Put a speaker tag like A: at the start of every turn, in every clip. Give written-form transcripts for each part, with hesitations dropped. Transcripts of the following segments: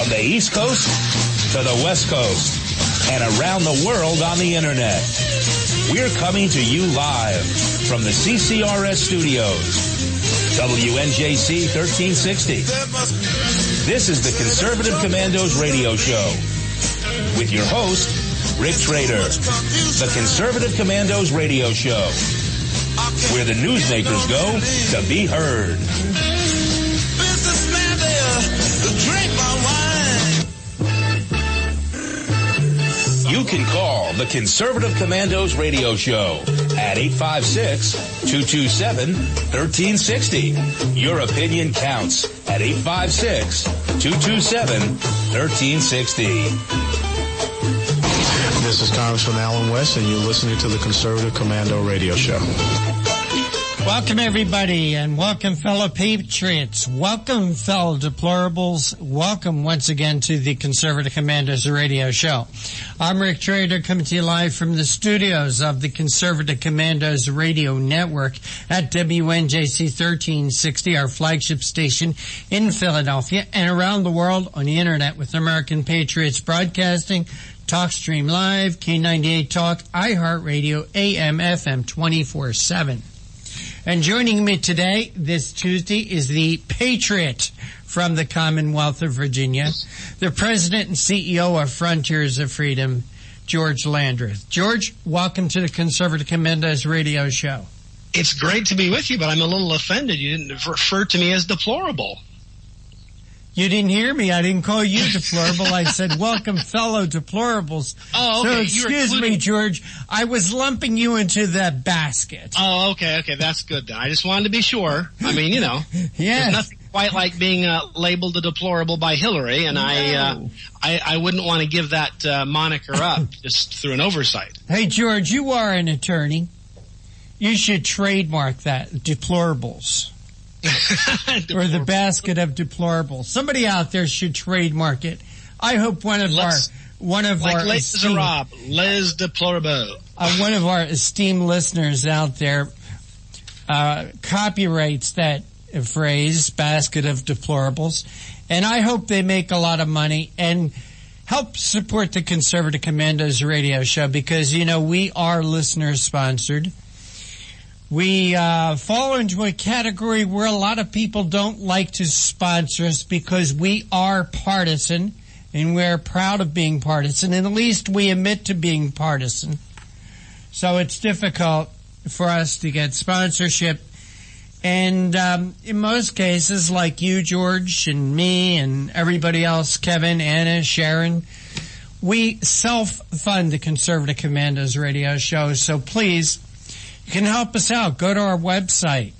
A: From the East Coast to the West Coast and around the world on the Internet. We're coming to you live from the CCRS studios. WNJC 1360. This is the Conservative Commandos radio show with your host, Rick Trader. The Conservative Commandos radio show, where the newsmakers go to be heard. You can call the Conservative Commandos radio show at 856-227-1360. Your opinion counts at 856-227-1360.
B: This is Congressman Alan West, and you're listening to the Conservative Commando radio show.
C: Welcome, everybody, and welcome, fellow patriots. Welcome, fellow deplorables. Welcome once again to the Conservative Commandos radio show. I'm Rick Trader, coming to you live from the studios of the Conservative Commandos radio network at WNJC 1360, our flagship station in Philadelphia, and around the world on the Internet with American Patriots Broadcasting, TalkStream Live, K98 Talk, iHeartRadio, AM, FM 24/7. And joining me today, this Tuesday, is the Patriot from the Commonwealth of Virginia, the President and CEO of Frontiers of Freedom, George Landreth. George, welcome to the Conservative Commandos radio show.
D: It's great to be with you, but I'm a little offended. You didn't refer to me as deplorable.
C: You didn't hear me. I didn't call you deplorable. I said, welcome, fellow deplorables.
D: Oh, okay.
C: So excuse me, George. I was lumping you into that basket.
D: Oh, okay. That's good then. I just wanted to be sure. I mean,
C: yes.
D: There's nothing quite like being labeled a deplorable by Hillary, and
C: no.
D: I wouldn't want to give that moniker up just through an oversight.
C: Hey, George, you are an attorney. You should trademark that, deplorables. Or the basket of deplorables. Somebody out there should trademark it. I hope one of our
D: Les Miserables, Les Deplorables.
C: One of our esteemed listeners out there copyrights that phrase, basket of deplorables, and I hope they make a lot of money and help support the Conservative Commandos radio show because, we are listener sponsored. We fall into a category where a lot of people don't like to sponsor us because we are partisan, and we're proud of being partisan, and at least we admit to being partisan. So it's difficult for us to get sponsorship. And in most cases, like you, George, and me, and everybody else, Kevin, Anna, Sharon, we self-fund the Conservative Commandos radio show. So please, you can help us out. Go to our website,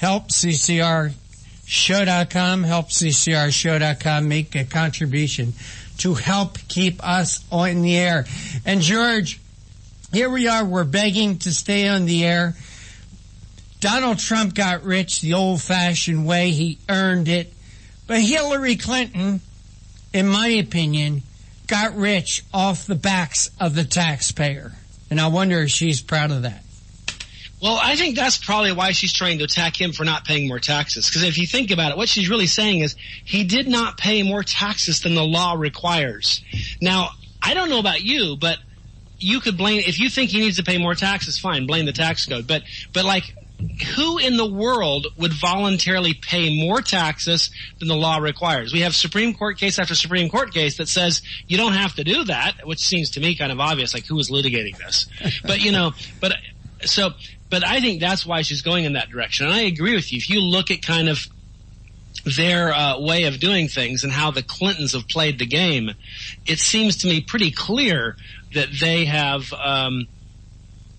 C: helpccrshow.com, helpccrshow.com. Make a contribution to help keep us on the air. And George, here we are. We're begging to stay on the air. Donald Trump got rich the old-fashioned way. He earned it. But Hillary Clinton, in my opinion, got rich off the backs of the taxpayer. And I wonder if she's proud of that.
D: Well, I think that's probably why she's trying to attack him for not paying more taxes. Because if you think about it, what she's really saying is he did not pay more taxes than the law requires. Now, I don't know about you, but you could blame, if you think he needs to pay more taxes, fine, blame the tax code. But like, who in the world would voluntarily pay more taxes than the law requires? We have Supreme Court case after Supreme Court case that says you don't have to do that, which seems to me kind of obvious, like who is litigating this? But I think that's why she's going in that direction. And I agree with you. If you look at kind of their way of doing things and how the Clintons have played the game, it seems to me pretty clear that they have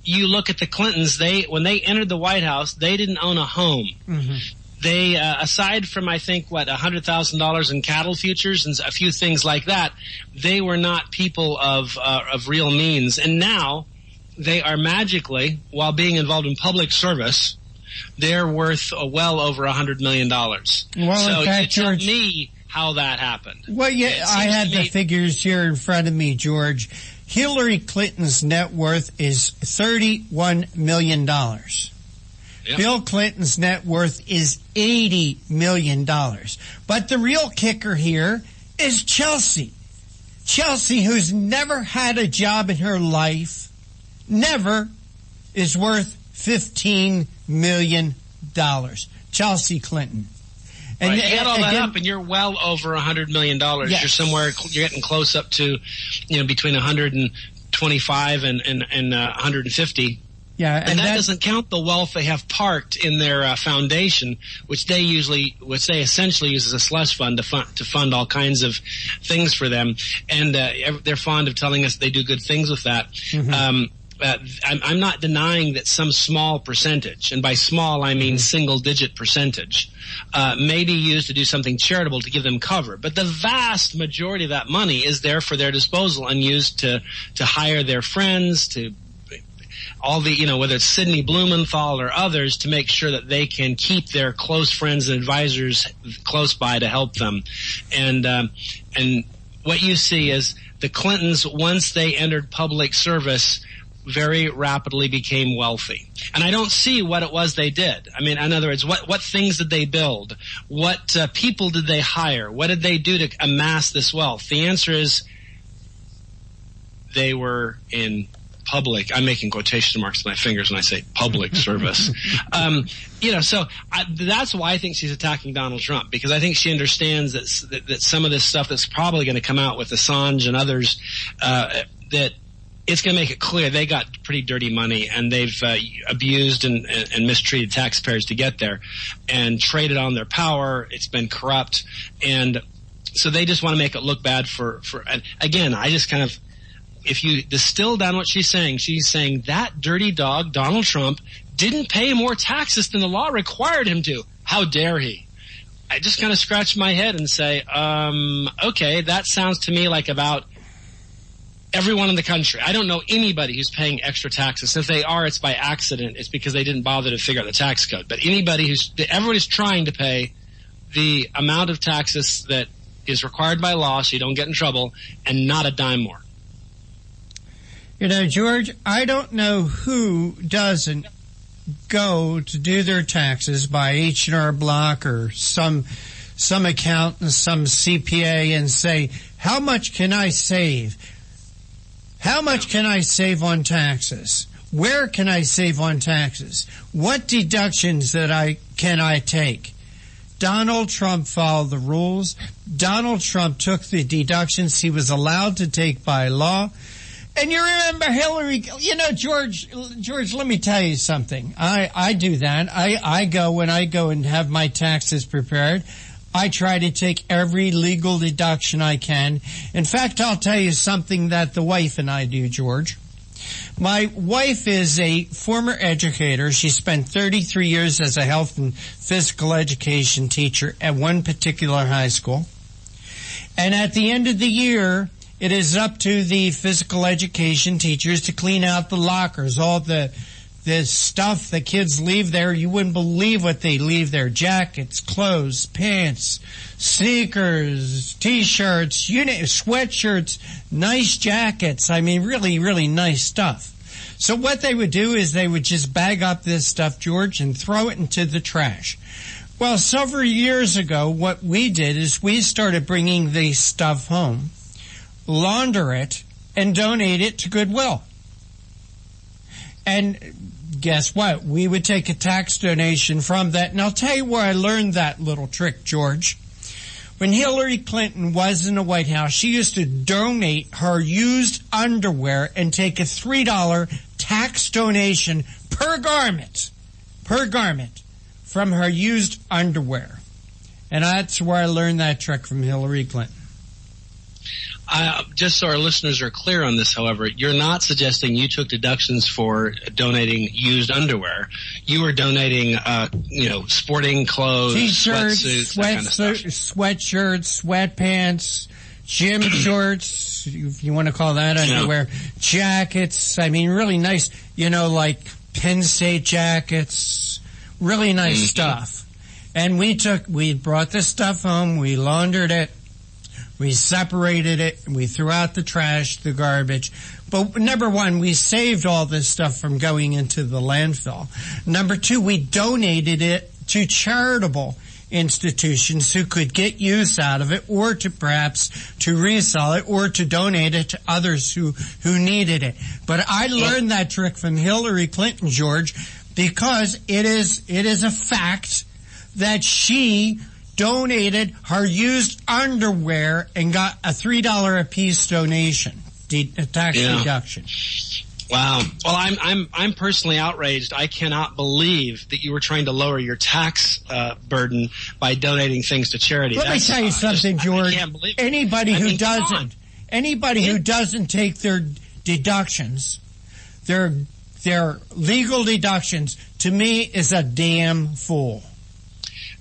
D: you look at the Clintons, when they entered the White House, they didn't own a home. Mm-hmm. They, aside from, I think, $100,000 in cattle futures and a few things like that, they were not people of real means. And now they are magically, while being involved in public service, they're worth well over $100 million. Well, so
C: in fact,
D: tell
C: George,
D: me how that happened.
C: Well, yeah, I had the figures here in front of me, George. Hillary Clinton's net worth is $31 million. Yep. Bill Clinton's net worth is $80 million. But the real kicker here is Chelsea. Chelsea, who's never had a job in her life, never, is worth $15 million. Chelsea Clinton.
D: And right. You add all that up, and you're well over $100 million. Yes. You're somewhere, you're getting close up to, between 125 and 150.
C: Yeah,
D: and that doesn't count the wealth they have parked in their foundation, which they essentially use as a slush fund to fund all kinds of things for them. And they're fond of telling us they do good things with that. Mm-hmm. I'm not denying that some small percentage, and by small I mean single-digit percentage, may be used to do something charitable to give them cover. But the vast majority of that money is there for their disposal and used to hire their friends, to all the, whether it's Sidney Blumenthal or others, to make sure that they can keep their close friends and advisors close by to help them. And what you see is the Clintons, once they entered public service, very rapidly became wealthy. And I don't see what it was they did. I mean, in other words, what things did they build? What people did they hire? What did they do to amass this wealth? The answer is they were in public. I'm making quotation marks with my fingers when I say public service. So that's why I think she's attacking Donald Trump, because I think she understands that some of this stuff that's probably going to come out with Assange and others, that it's going to make it clear they got pretty dirty money, and they've abused and mistreated taxpayers to get there and traded on their power. It's been corrupt. And so they just want to make it look bad for and again, I just kind of, if you distill down what she's saying that dirty dog, Donald Trump, didn't pay more taxes than the law required him to. How dare he? I just kind of scratch my head and say, okay, that sounds to me like about everyone in the country. I don't know anybody who's paying extra taxes. If they are, it's by accident. It's because they didn't bother to figure out the tax code. But everybody's trying to pay the amount of taxes that is required by law so you don't get in trouble, and not a dime more.
C: George, I don't know who doesn't go to do their taxes by H&R Block or some accountant, some CPA, and say, how much can I save? How much can I save on taxes? Where can I save on taxes? What deductions can I take? Donald Trump followed the rules. Donald Trump took the deductions he was allowed to take by law. And you remember Hillary, George, let me tell you something. I do that. When I go and have my taxes prepared, I try to take every legal deduction I can. In fact, I'll tell you something that the wife and I do, George. My wife is a former educator. She spent 33 years as a health and physical education teacher at one particular high school. And at the end of the year, it is up to the physical education teachers to clean out the lockers, all the stuff the kids leave there. You wouldn't believe what they leave there. Jackets, clothes, pants, sneakers, T-shirts, sweatshirts, nice jackets. I mean, really, really nice stuff. So what they would do is they would just bag up this stuff, George, and throw it into the trash. Well, several years ago, what we did is we started bringing the stuff home, launder it, and donate it to Goodwill. And guess what? We would take a tax donation from that. And I'll tell you where I learned that little trick, George. When Hillary Clinton was in the White House, she used to donate her used underwear and take a $3 tax donation per garment from her used underwear. And that's where I learned that trick from Hillary Clinton.
D: Just so our listeners are clear on this, however, you're not suggesting you took deductions for donating used underwear. You were donating, sporting clothes,
C: T-shirts,
D: sweatsuits, that kind of stuff.
C: Sweatshirts, sweatpants, gym shorts, if you want to call that underwear, jackets. I mean, really nice, like Penn State jackets, really nice stuff. And we brought this stuff home, we laundered it, we separated it, and we threw out the trash, the garbage. But number one, we saved all this stuff from going into the landfill. Number two, we donated it to charitable institutions who could get use out of it, or to perhaps to resell it, or to donate it to others who needed it. But I learned that trick from Hillary Clinton, George, because it is a fact that she donated her used underwear and got a $3 a piece donation, tax deduction.
D: Wow. Well, I'm personally outraged. I cannot believe that you were trying to lower your tax burden by donating things to charity.
C: Let me tell you something, George.
D: I can't believe it.
C: Anybody who doesn't take their deductions, their legal deductions, to me is a damn fool.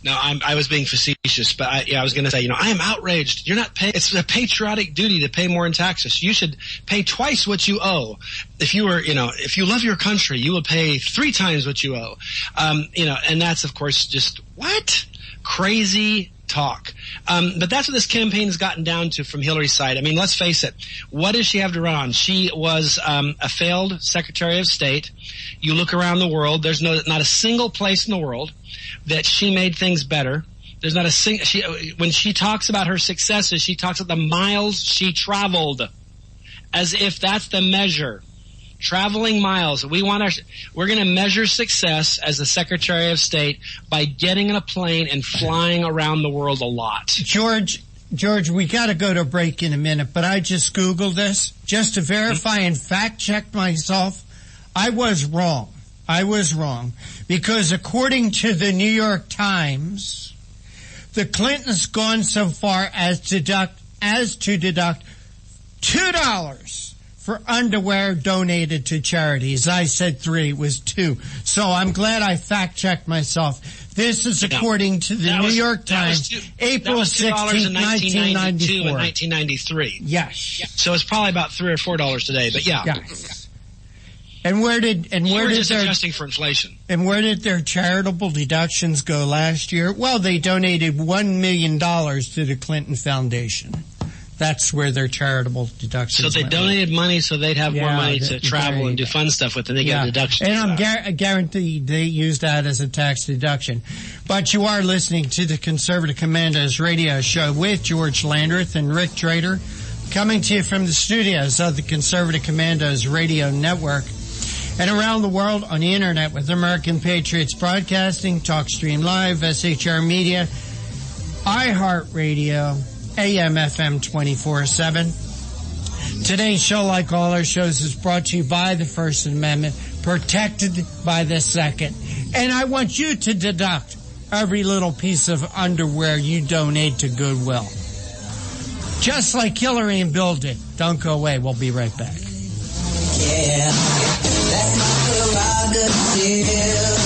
D: No, I was being facetious, but I was going to say, I am outraged. You're not paying. It's a patriotic duty to pay more in taxes. You should pay twice what you owe. If you were, if you love your country, you would pay 3 times what you owe. And that's, of course, just what? Crazy talk. But that's what this campaign has gotten down to from Hillary's side. I mean, let's face it. What does she have to run on? She was a failed Secretary of State. You look around the world, there's not a single place in the world that she made things better. There's not a when she talks about her successes, she talks about the miles she traveled, as if that's the measure. Traveling miles. We're going to measure success as the Secretary of State by getting in a plane and flying around the world a lot.
C: George, we got to go to a break in a minute, but I just Googled this just to verify and fact check myself. I was wrong. Because according to the New York Times, the Clintons gone so far as to deduct $2 for underwear donated to charities. I said 3, it was 2. So I'm glad I fact checked myself. This is according to the New York Times, April 16, 1992
D: and 1993.
C: Yes.
D: So it's probably about $3 or $4 today, but yeah.
C: Yes. And where did
D: adjusting for inflation?
C: And where did their charitable deductions go last year? Well, they donated $1 million to the Clinton Foundation. That's where their charitable deductions.
D: So they donated money so they'd have more money to travel and do fun stuff with, and they get a deduction.
C: And I'm guaranteed they use that as a tax deduction. But you are listening to the Conservative Commandos radio show with George Landreth and Rick Trader, coming to you from the studios of the Conservative Commandos radio network, and around the world on the internet with American Patriots Broadcasting, TalkStream Live, SHR Media, iHeartRadio, AM, FM 24/7. Today's show, like all our shows, is brought to you by the First Amendment, protected by the Second. And I want you to deduct every little piece of underwear you donate to Goodwill. Just like Hillary and Bill did. Don't go away. We'll be right back.
E: Yeah, that's my prerogative.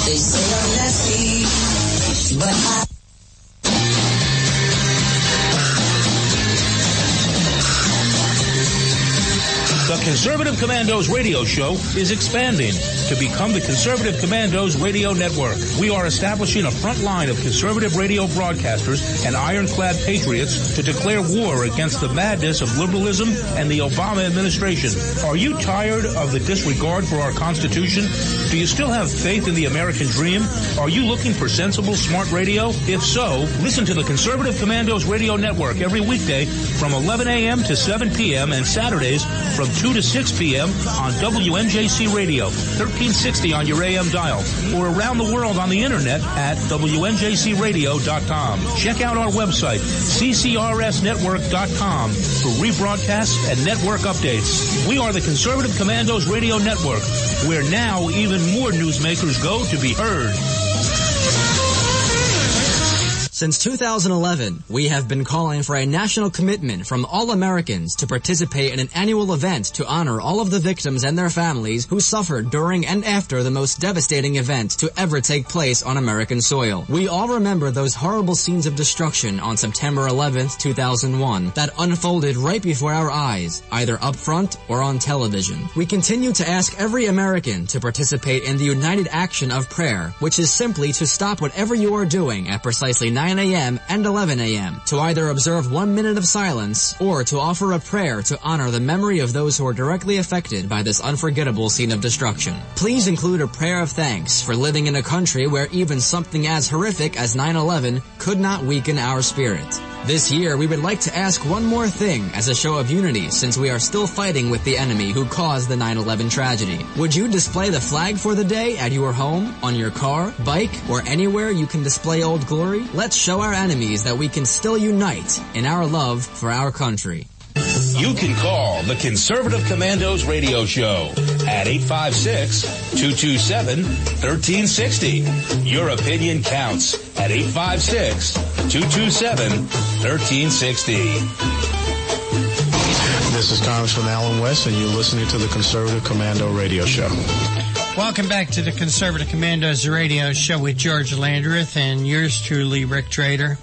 E: They say I'm nasty, but
A: The Conservative Commandos radio show is expanding to become the Conservative Commandos radio network. We are establishing a front line of conservative radio broadcasters and ironclad patriots to declare war against the madness of liberalism and the Obama administration. Are you tired of the disregard for our Constitution? Do you still have faith in the American dream? Are you looking for sensible, smart radio? If so, listen to the Conservative Commandos radio network every weekday from 11 a.m. to 7 p.m. and Saturdays from 2 to 6 p.m. on WNJC Radio, 1360 on your AM dial, or around the world on the internet at WNJCradio.com. Check out our website, CCRSnetwork.com, for rebroadcasts and network updates. We are the Conservative Commandos Radio Network, where now even more newsmakers go to be heard.
F: Since 2011, we have been calling for a national commitment from all Americans to participate in an annual event to honor all of the victims and their families who suffered during and after the most devastating event to ever take place on American soil. We all remember those horrible scenes of destruction on September 11th, 2001 that unfolded right before our eyes, either up front or on television. We continue to ask every American to participate in the united action of prayer, which is simply to stop whatever you are doing at precisely 9 9 a.m. and 11 a.m. to either observe 1 minute of silence or to offer a prayer to honor the memory of those who are directly affected by this unforgettable scene of destruction. Please include a prayer of thanks for living in a country where even something as horrific as 9/11 could not weaken our spirit. This year, we would like to ask one more thing as a show of unity since we are still fighting with the enemy who caused the 9/11 tragedy. Would you display the flag for the day at your home, on your car, bike, or anywhere you can display Old Glory? Let's show our enemies that we can still unite in our love for our country.
A: You can call the Conservative Commandos radio show at 856-227-1360. Your opinion counts at 856-227-1360.
B: This is Congressman Alan West, and you're listening to the Conservative Commando radio show.
C: Welcome back to the Conservative Commandos radio show with George Landreth and yours truly, Rick Trader.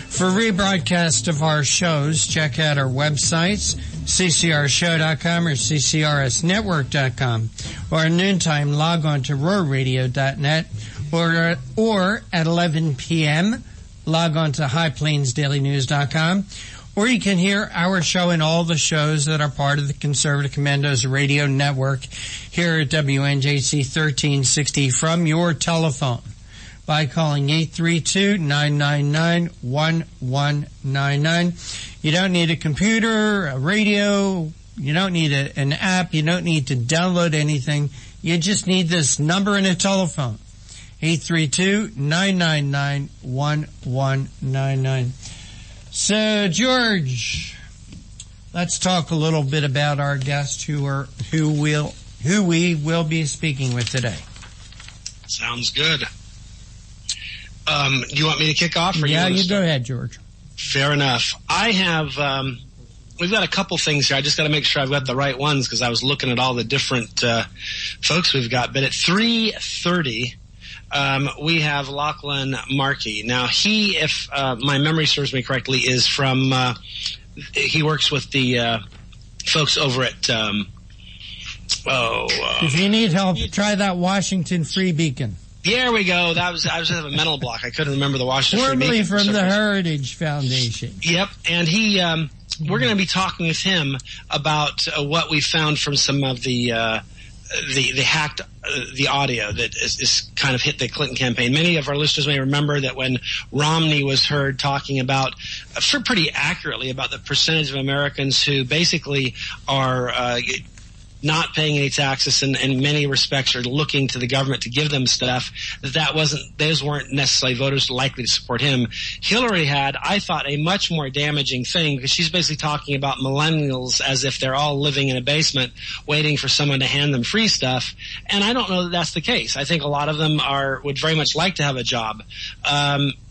C: For rebroadcast of our shows, check out our websites, ccrshow.com or ccrsnetwork.com. Or at noontime, log on to roarradio.net or at 11 p.m., log on to highplainsdailynews.com. Or you can hear our show and all the shows that are part of the Conservative Commandos radio network here at WNJC 1360 from your telephone by calling 832-999-1199. You don't need a computer, a radio, you don't need an app, you don't need to download anything. You just need this number and a telephone. 832-999-1199. So, George, let's talk a little bit about our guest who we will be speaking with today.
D: Sounds good. Do you want me to kick off? Or
C: yeah, you go ahead, George.
D: Fair enough. I have, we've got a couple things here. I just got to make sure I've got the right ones because I was looking at all the different folks we've got. But at 3:30, we have Lachlan Markey. Now, he, if my memory serves me correctly, is from, he works with the folks over at,
C: if you need help, try that Washington Free Beacon.
D: There we go. I was having a mental block. I couldn't remember the Washington Free
C: Formerly
D: Beacon.
C: from the Heritage Foundation.
D: Yep, and he, we're going to be talking with him about what we found from some of the hacked the audio that is kind of hit the Clinton campaign. Many of our listeners may remember that when Romney was heard talking about, pretty accurately, about the percentage of Americans who basically are not paying any taxes and in many respects are looking to the government to give them stuff, those weren't necessarily voters likely to support him. Hillary had, I thought, a much more damaging thing because she's basically talking about millennials as if they're all living in a basement waiting for someone to hand them free stuff. And I don't know that that's the case. I think a lot of them would very much like to have a job.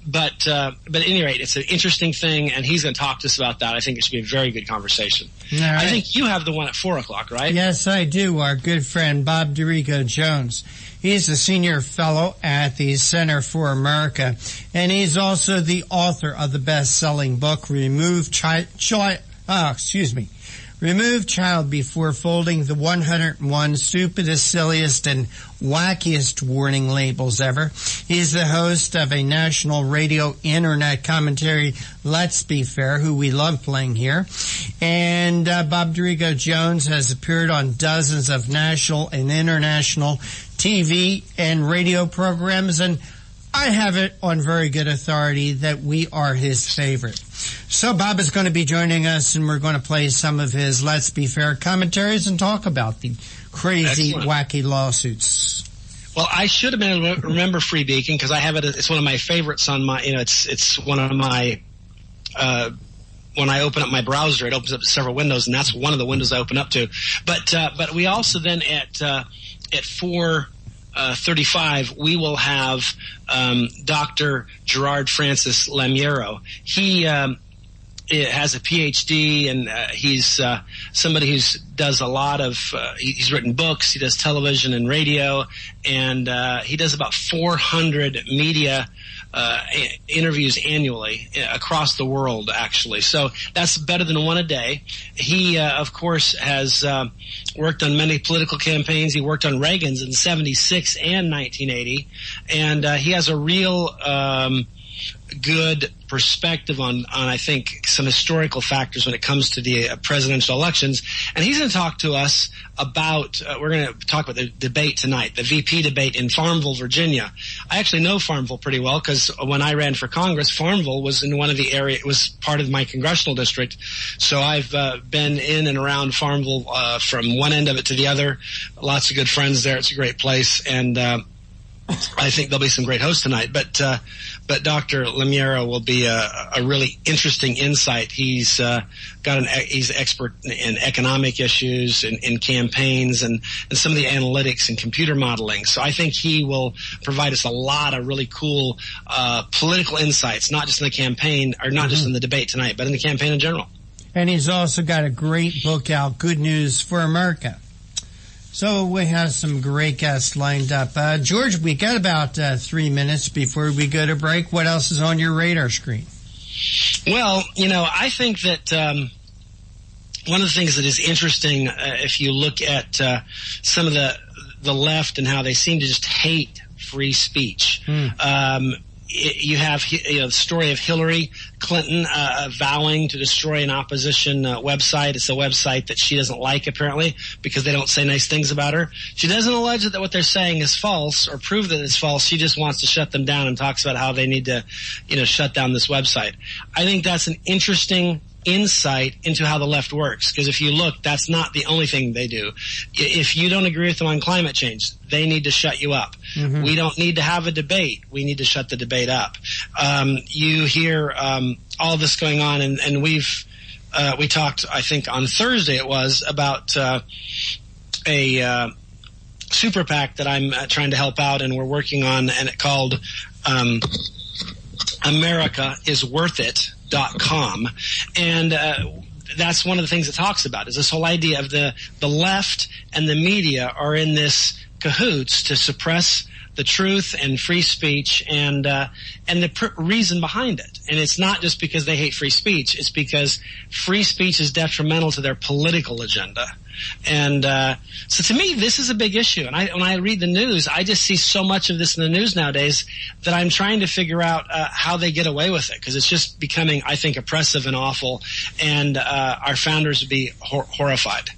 D: But at any rate, it's an interesting thing, and he's going to talk to us about that. I think it should be a very good conversation.
C: All right.
D: I think you have the one at 4 o'clock, right?
C: Yes, I do. Our good friend Bob Dorigo Jones. He's a senior fellow at the Center for America, and he's also the author of the best-selling book, Remove Child Before Folding, the 101 Stupidest, Silliest, and Wackiest Warning Labels Ever. He's the host of a national radio internet commentary, Let's Be Fair, who we love playing here. And Bob Dorigo Jones has appeared on dozens of national and international TV and radio programs, and I have it on very good authority that we are his favorite. So Bob is going to be joining us, and we're going to play some of his Let's Be Fair commentaries and talk about the crazy, wacky lawsuits.
D: Well, I should have been able to remember Free Beacon because I have it. It's one of my favorites on my. It's one of my. When I open up my browser, it opens up several windows, and that's one of the windows I open up to. But we also then at 4:35 we will have Dr. Gerard Francis Lamiero. He has a PhD, and he's somebody who does a lot of he's written books, he does television and radio, and he does about 400 media interviews annually across the world, actually. So that's better than one a day. He, of course, has worked on many political campaigns. He worked on Reagan's in 76 and 1980. And he has a real good perspective on I think, some historical factors when it comes to the presidential elections. And he's going to talk to us about, we're going to talk about the debate tonight, the VP debate in Farmville, Virginia. I actually know Farmville pretty well because when I ran for Congress, Farmville was in one of the area, it was part of my congressional district. So I've been in and around Farmville from one end of it to the other. Lots of good friends there. It's a great place. And I think there'll be some great hosts tonight, but Dr. Lemire will be a really interesting insight. He's he's expert in economic issues, in campaigns, and some of the analytics and computer modeling. So I think he will provide us a lot of really cool political insights, not just in the campaign, or not just in the debate tonight, but in the campaign in general.
C: And he's also got a great book out, Good News for America. So we have some great guests lined up. George, we got about 3 minutes before we go to break. What else is on your radar screen?
D: Well, I think that one of the things that is interesting, if you look at some of the left and how they seem to just hate free speech. You have the story of Hillary Clinton vowing to destroy an opposition website. It's a website that she doesn't like, apparently, because they don't say nice things about her. She doesn't allege that what they're saying is false or prove that it's false. She just wants to shut them down and talks about how they need to, shut down this website. I think that's an interesting insight into how the left works, because if you look, that's not the only thing they do. If you don't agree with them on climate change, they need to shut you up. We don't need to have a debate. We need to shut the debate up. You hear all this going on, and we talked, I think on Thursday it was, about a super PAC that I'm trying to help out, and we're working on, and it's called AmericaIsWorthIt.com, and that's one of the things it talks about, is this whole idea of the left and the media are in this cahoots to suppress the truth and free speech and the reason behind it. And it's not just because they hate free speech. It's because free speech is detrimental to their political agenda. And so to me, this is a big issue. And when I read the news, I just see so much of this in the news nowadays that I'm trying to figure out how they get away with it, because it's just becoming, I think, oppressive and awful. And our founders would be horrified.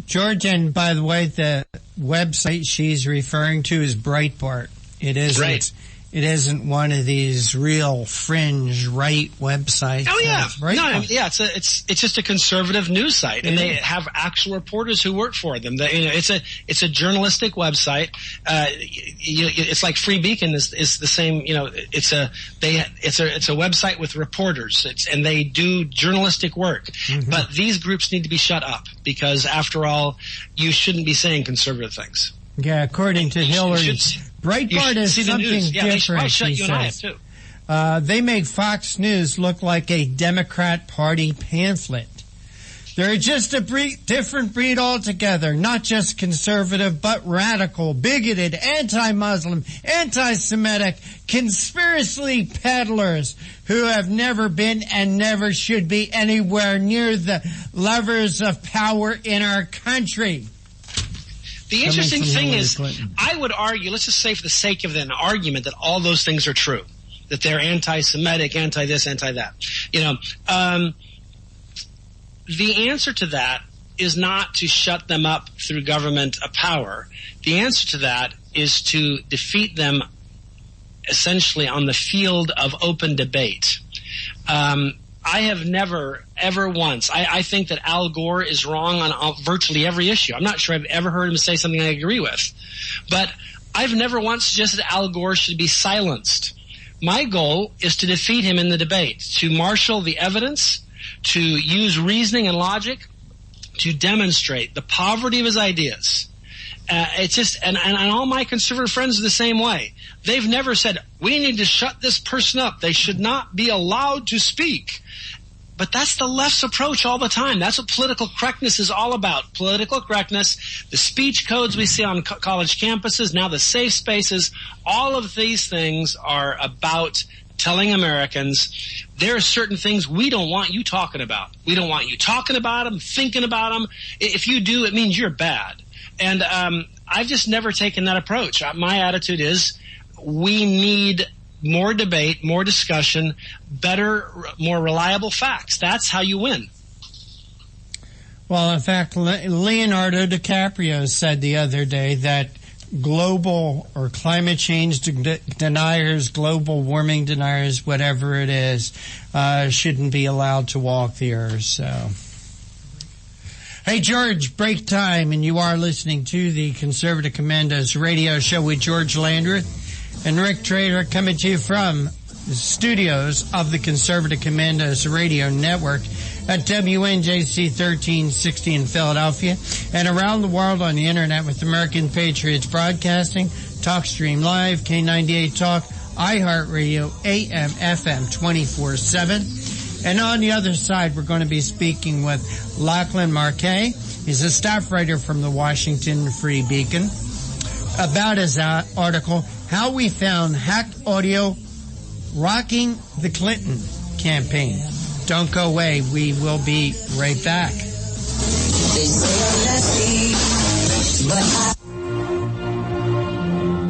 C: George, and by the way, the website she's referring to is Breitbart. It isn't. Right. It isn't one of these real fringe right websites.
D: Oh yeah, it's just a conservative news site, and they have actual reporters who work for them. It's a journalistic website. It's like Free Beacon is the same. It's a website with reporters, and they do journalistic work. But these groups need to be shut up, because after all, you shouldn't be saying conservative things.
C: Yeah, according to Hillary. Breitbart is something different, she says. They make Fox News look like a Democrat Party pamphlet. They're just a different breed altogether, not just conservative, but radical, bigoted, anti-Muslim, anti-Semitic, conspiracy peddlers who have never been and never should be anywhere near the levers of power in our country.
D: The interesting thing is, I would argue, let's just say for the sake of an argument, that all those things are true. That they're anti-Semitic, anti-this, anti-that. The answer to that is not to shut them up through government power. The answer to that is to defeat them essentially on the field of open debate. I have never, ever once, I think that Al Gore is wrong on virtually every issue. I'm not sure I've ever heard him say something I agree with. But I've never once suggested Al Gore should be silenced. My goal is to defeat him in the debate, to marshal the evidence, to use reasoning and logic, to demonstrate the poverty of his ideas. It's just, and all my conservative friends are the same way. They've never said, we need to shut this person up. They should not be allowed to speak. But that's the left's approach all the time. That's what political correctness is all about. Political correctness, the speech codes we see on college campuses, now the safe spaces, all of these things are about telling Americans there are certain things we don't want you talking about. We don't want you talking about them, thinking about them. If you do, it means you're bad. And I've just never taken that approach. My attitude is we need more debate, more discussion, better, more reliable facts. That's how you win.
C: Well, in fact, Leonardo DiCaprio said the other day that global or climate change deniers, global warming deniers, whatever it is, shouldn't be allowed to walk the earth. So, hey, George, break time, and you are listening to the Conservative Commandos radio show with George Landreth and Rick Trader, coming to you from the studios of the Conservative Commandos radio network at WNJC 1360 in Philadelphia and around the world on the internet with American Patriots Broadcasting, TalkStream Live, K98 Talk, iHeartRadio, AM, FM 24/7. And on the other side, we're going to be speaking with Lachlan Marquet. He's a staff writer from the Washington Free Beacon about his article, How We Found Hacked Audio Rocking the Clinton Campaign. Don't go away. We will be right back.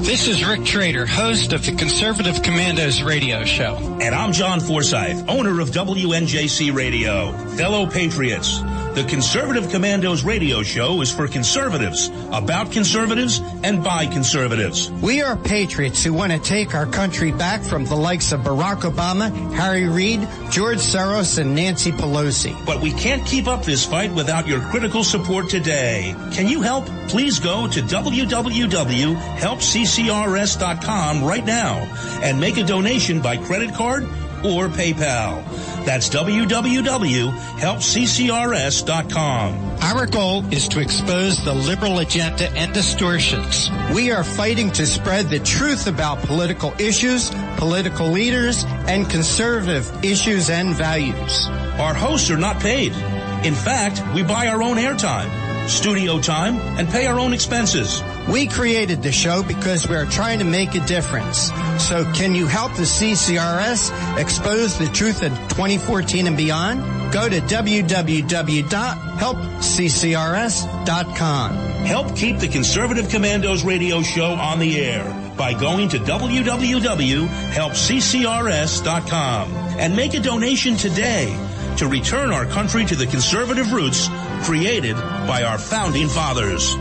C: This is Rick Trader, host of the Conservative Commandos radio show.
A: And I'm John Forsyth, owner of WNJC Radio. Fellow patriots, the Conservative Commandos radio show is for conservatives, about conservatives, and by conservatives.
C: We are patriots who want to take our country back from the likes of Barack Obama, Harry Reid, George Soros, and Nancy Pelosi.
A: But we can't keep up this fight without your critical support today. Can you help? Please go to www.helpccrs.com right now and make a donation by credit card or PayPal. That's www.helpccrs.com.
C: Our goal is to expose the liberal agenda and distortions. We are fighting to spread the truth about political issues, political leaders, and conservative issues and values.
A: Our hosts are not paid. In fact, we buy our own airtime, studio time, and pay our own expenses.
C: We created the show because we are trying to make a difference. So can you help the CCRS expose the truth in 2014 and beyond? Go to www.helpccrs.com.
A: Help keep the Conservative Commandos radio show on the air by going to www.helpccrs.com and make a donation today to return our country to the conservative roots created by our founding fathers.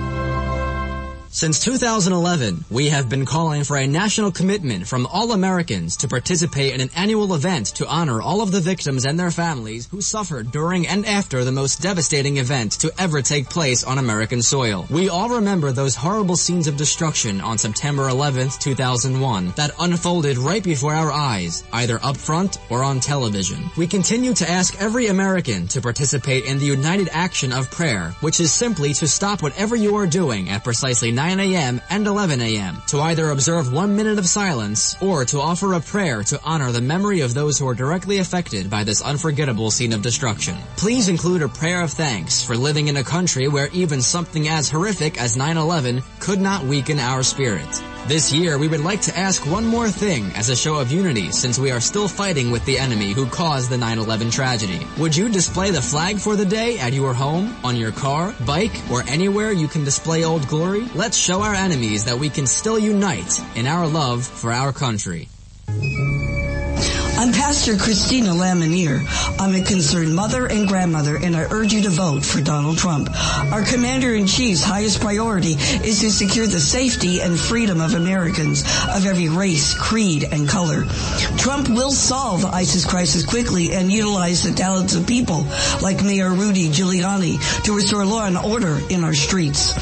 F: Since 2011, we have been calling for a national commitment from all Americans to participate in an annual event to honor all of the victims and their families who suffered during and after the most devastating event to ever take place on American soil. We all remember those horrible scenes of destruction on September 11th, 2001 that unfolded right before our eyes, either up front or on television. We continue to ask every American to participate in the united action of prayer, which is simply to stop whatever you are doing at precisely 9 a.m. and 11 a.m. to either observe 1 minute of silence or to offer a prayer to honor the memory of those who are directly affected by this unforgettable scene of destruction. Please include a prayer of thanks for living in a country where even something as horrific as 9/11 could not weaken our spirit. This year, we would like to ask one more thing as a show of unity since we are still fighting with the enemy who caused the 9/11 tragedy. Would you display the flag for the day at your home, on your car, bike, or anywhere you can display Old Glory? Let's show our enemies that we can still unite in our love for our country.
G: I'm Pastor Christina Lamanier. I'm a concerned mother and grandmother, and I urge you to vote for Donald Trump. Our Commander-in-Chief's highest priority is to secure the safety and freedom of Americans of every race, creed, and color. Trump will solve the ISIS crisis quickly and utilize the talents of people like Mayor Rudy Giuliani to restore law and order in our streets.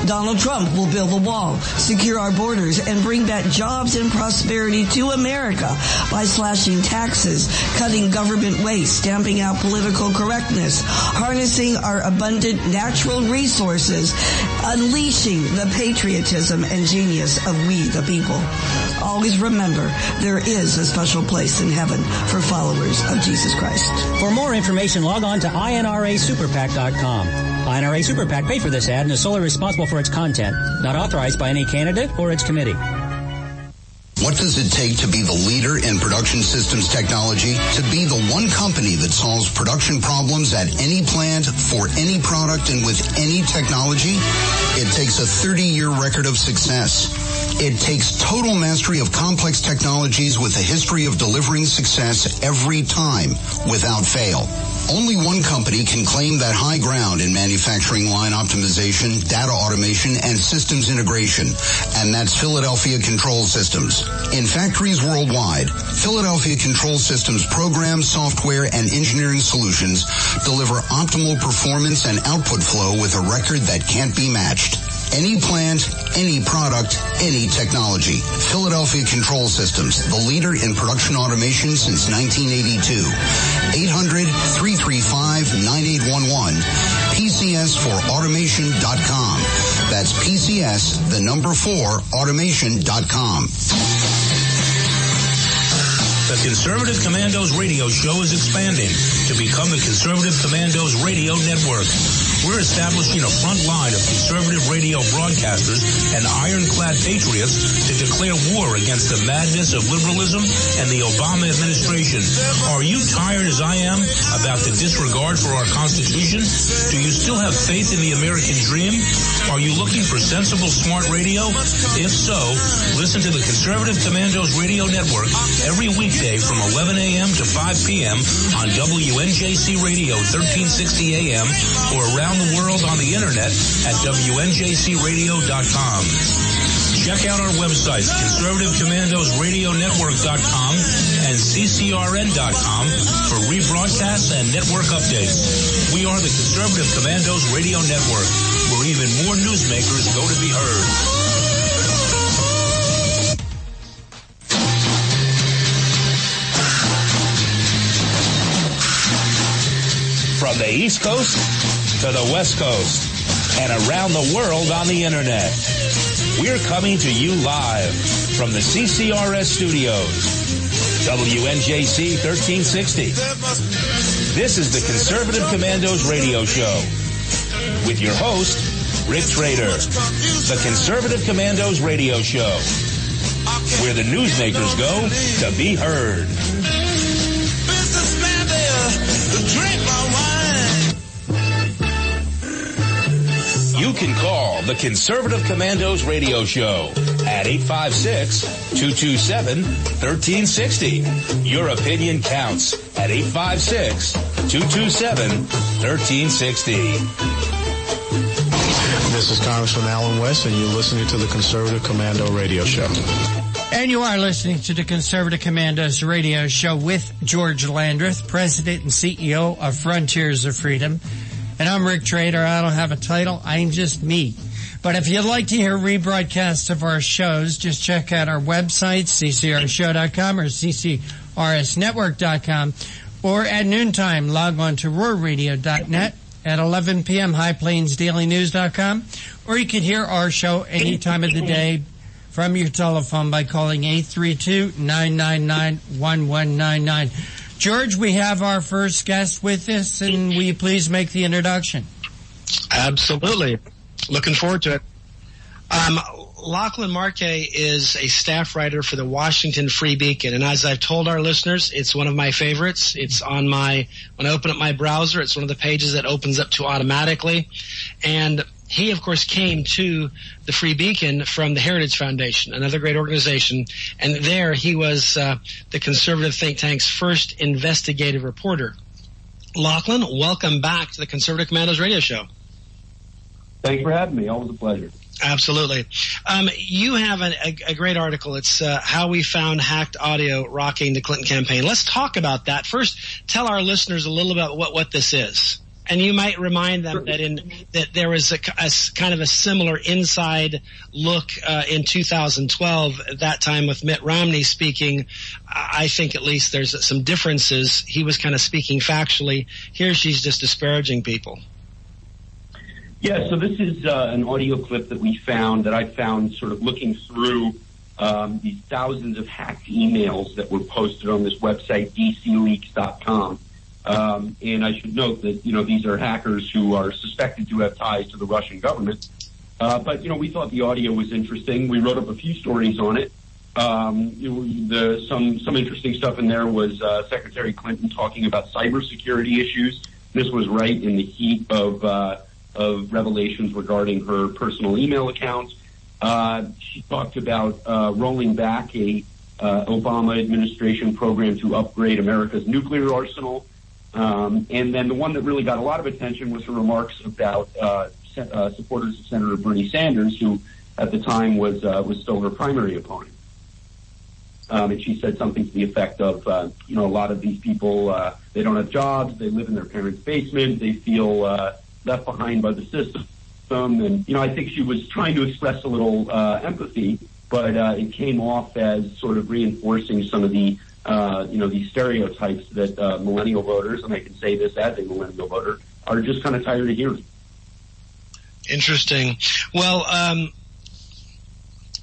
G: Donald Trump will build the wall, secure our borders, and bring back jobs and prosperity to America by slashing taxes, cutting government waste, stamping out political correctness, harnessing our abundant natural resources, unleashing the patriotism and genius of we the people. Always remember, there is a special place in heaven for followers of Jesus Christ.
H: For more information, log on to INRASuperPAC.com. INRA Super PAC paid for this ad and is solely responsible for its content, not authorized by any candidate or its committee.
I: What does it take to be the leader in production systems technology? To be the one company that solves production problems at any plant, for any product, and with any technology? It takes a 30-year record of success. It takes total mastery of complex technologies with a history of delivering success every time, without fail. Only one company can claim that high ground in manufacturing line optimization, data automation, and systems integration, and that's Philadelphia Control Systems. In factories worldwide, Philadelphia Control Systems programs, software, and engineering solutions deliver optimal performance and output flow with a record that can't be matched. Any plant, any product, any technology. Philadelphia Control Systems, the leader in production automation since 1982. 800-335-9811. PCS4automation.com. That's PCS, the number 4, automation.com.
A: The Conservative Commandos radio show is expanding to become the Conservative Commandos radio network. We're establishing a front line of conservative radio broadcasters and ironclad patriots to declare war against the madness of liberalism and the Obama administration. Are you tired as I am about the disregard for our Constitution? Do you still have faith in the American dream? Are you looking for sensible, smart radio? If so, listen to the Conservative Commandos radio network every weekday from 11 a.m. to 5 p.m. on WNJC Radio 1360 a.m. or around the world on the internet at WNJCradio.com. Check out our websites, ConservativeCommandosRadioNetwork.com and CCRN.com for rebroadcasts and network updates. We are the Conservative Commandos Radio Network, where even more newsmakers go to be heard. From the East Coast to the West Coast and around the world on the internet, we're coming to you live from the CCRS studios, WNJC 1360. This is the Conservative Commandos radio show with your host, Rick Trader. The Conservative Commandos radio show, where the newsmakers go to be heard. Businessman there, drink my wine. You can call the Conservative Commandos radio show at 856-227-1360. Your opinion counts at 856-227-1360.
B: This is Congressman Alan West, and you're listening to the Conservative Commando radio show.
C: And you are listening to the Conservative Commandos radio show with George Landreth, President and CEO of Frontiers of Freedom. And I'm Rick Trader. I don't have a title. I'm just me. But if you'd like to hear rebroadcasts of our shows, just check out our website, ccrshow.com or ccrsnetwork.com. Or at noontime, log on to roarradio.net. At 11 p.m., highplainsdailynews.com. Or you can hear our show any time of the day from your telephone by calling 832-999-1199. George, we have our first guest with us, and will you please make the introduction?
D: Absolutely. Looking forward to it. Lachlan Markay is a staff writer for the Washington Free Beacon, and as I've told our listeners, it's one of my favorites. It's on when I open up my browser, it's one of the pages that opens up to automatically. And he, of course, came to the Free Beacon from the Heritage Foundation, another great organization, and there he was the conservative think tank's first investigative reporter. Lachlan, welcome back to the Conservative Commandos radio show.
J: Thanks for having me. Always a pleasure.
D: Absolutely. You have a great article. It's how we found hacked audio rocking the Clinton campaign. Let's talk about that. First, tell our listeners a little about what this is. And you might remind them that there was a kind of a similar inside look in 2012, that time with Mitt Romney speaking. I think at least there's some differences. He was kind of speaking factually. Here she's just disparaging people.
J: Yeah, so this is an audio clip that I found sort of looking through these thousands of hacked emails that were posted on this website, dcleaks.com. And I should note that, these are hackers who are suspected to have ties to the Russian government. But we thought the audio was interesting. We wrote up a few stories on it. Some interesting stuff in there was Secretary Clinton talking about cybersecurity issues. This was right in the heat of revelations regarding her personal email accounts. She talked about rolling back a Obama administration program to upgrade America's nuclear arsenal. And then the one that really got a lot of attention was her remarks about supporters of Senator Bernie Sanders, who at the time was still her primary opponent. And she said something to the effect of, a lot of these people, they don't have jobs, they live in their parents' basement, they feel left behind by the system. And, I think she was trying to express a little empathy, but it came off as sort of reinforcing some of the, these stereotypes that millennial voters, and I can say this as a millennial voter, are just kind of tired of hearing.
D: Interesting. Well,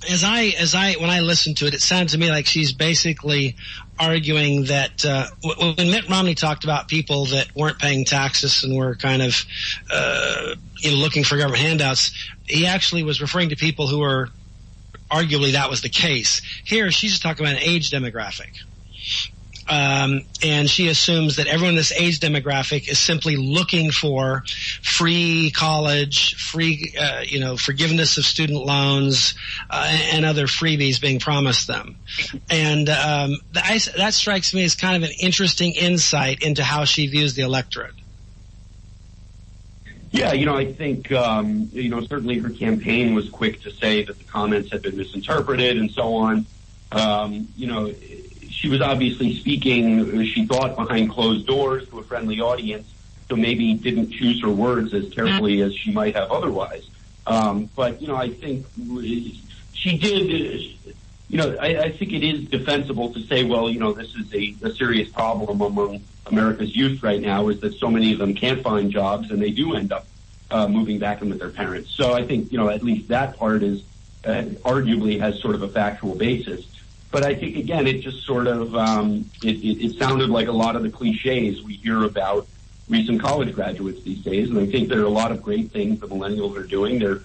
D: when I listened to it, it sounded to me like she's basically arguing that when Mitt Romney talked about people that weren't paying taxes and were kind of looking for government handouts, he actually was referring to people who were arguably that was the case. Here, she's just talking about an age demographic. And she assumes that everyone in this age demographic is simply looking for free college, free, forgiveness of student loans, and other freebies being promised them. And that strikes me as kind of an interesting insight into how she views the electorate.
J: Yeah, I think, certainly her campaign was quick to say that the comments had been misinterpreted and so on. She was obviously speaking, she thought, behind closed doors to a friendly audience, so maybe didn't choose her words as carefully as she might have otherwise. But I think she did, I think it is defensible to say, well, this is a serious problem among America's youth right now, is that so many of them can't find jobs and they do end up moving back in with their parents. So I think, at least that part is arguably has sort of a factual basis. But I think, again, it just sort of, it sounded like a lot of the cliches we hear about recent college graduates these days. And I think there are a lot of great things the millennials are doing. They're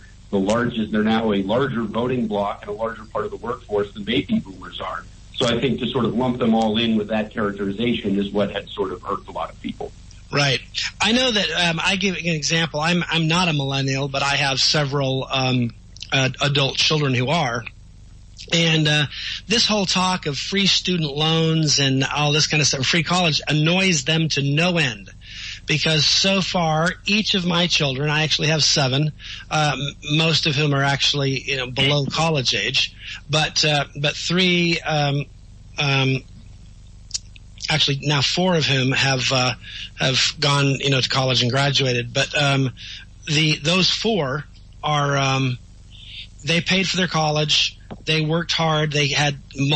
J: now a larger voting bloc and a larger part of the workforce than baby boomers are. So I think to sort of lump them all in with that characterization is what had sort of irked a lot of people.
D: Right. I know that I give an example. I'm not a millennial, but I have several adult children who are. And this whole talk of free student loans and all this kind of stuff, free college, annoys them to no end. Because so far, each of my children, I actually have 7, most of whom are actually below college age, but 3, actually now 4 of whom have gone to college and graduated. But those 4 are they paid for their college. They worked hard. They had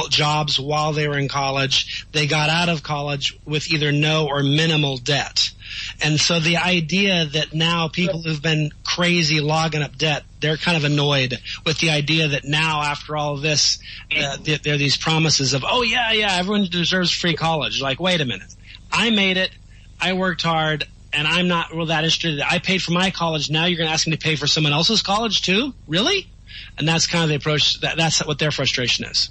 D: jobs while they were in college. They got out of college with either no or minimal debt. And so the idea that now people who've been crazy logging up debt, they're kind of annoyed with the idea that now after all of this, there are these promises of, oh, yeah, everyone deserves free college. Like, wait a minute. I made it. I worked hard. And I'm not real that interested. I paid for my college. Now you're going to ask me to pay for someone else's college too? Really? And that's kind of the approach. That's what their frustration is.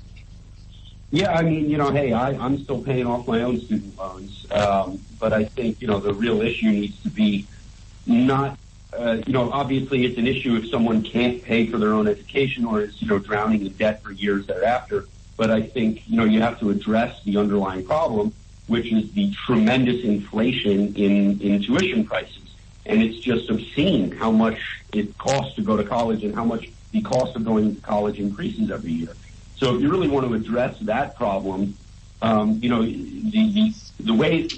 J: Yeah, I mean, hey, I'm still paying off my own student loans. But I think, the real issue needs to be not, obviously it's an issue if someone can't pay for their own education or is, drowning in debt for years thereafter. But I think, you have to address the underlying problem, which is the tremendous inflation in tuition prices. And it's just obscene how much it costs to go to college and how much the cost of going to college increases every year. So if you really want to address that problem, the way,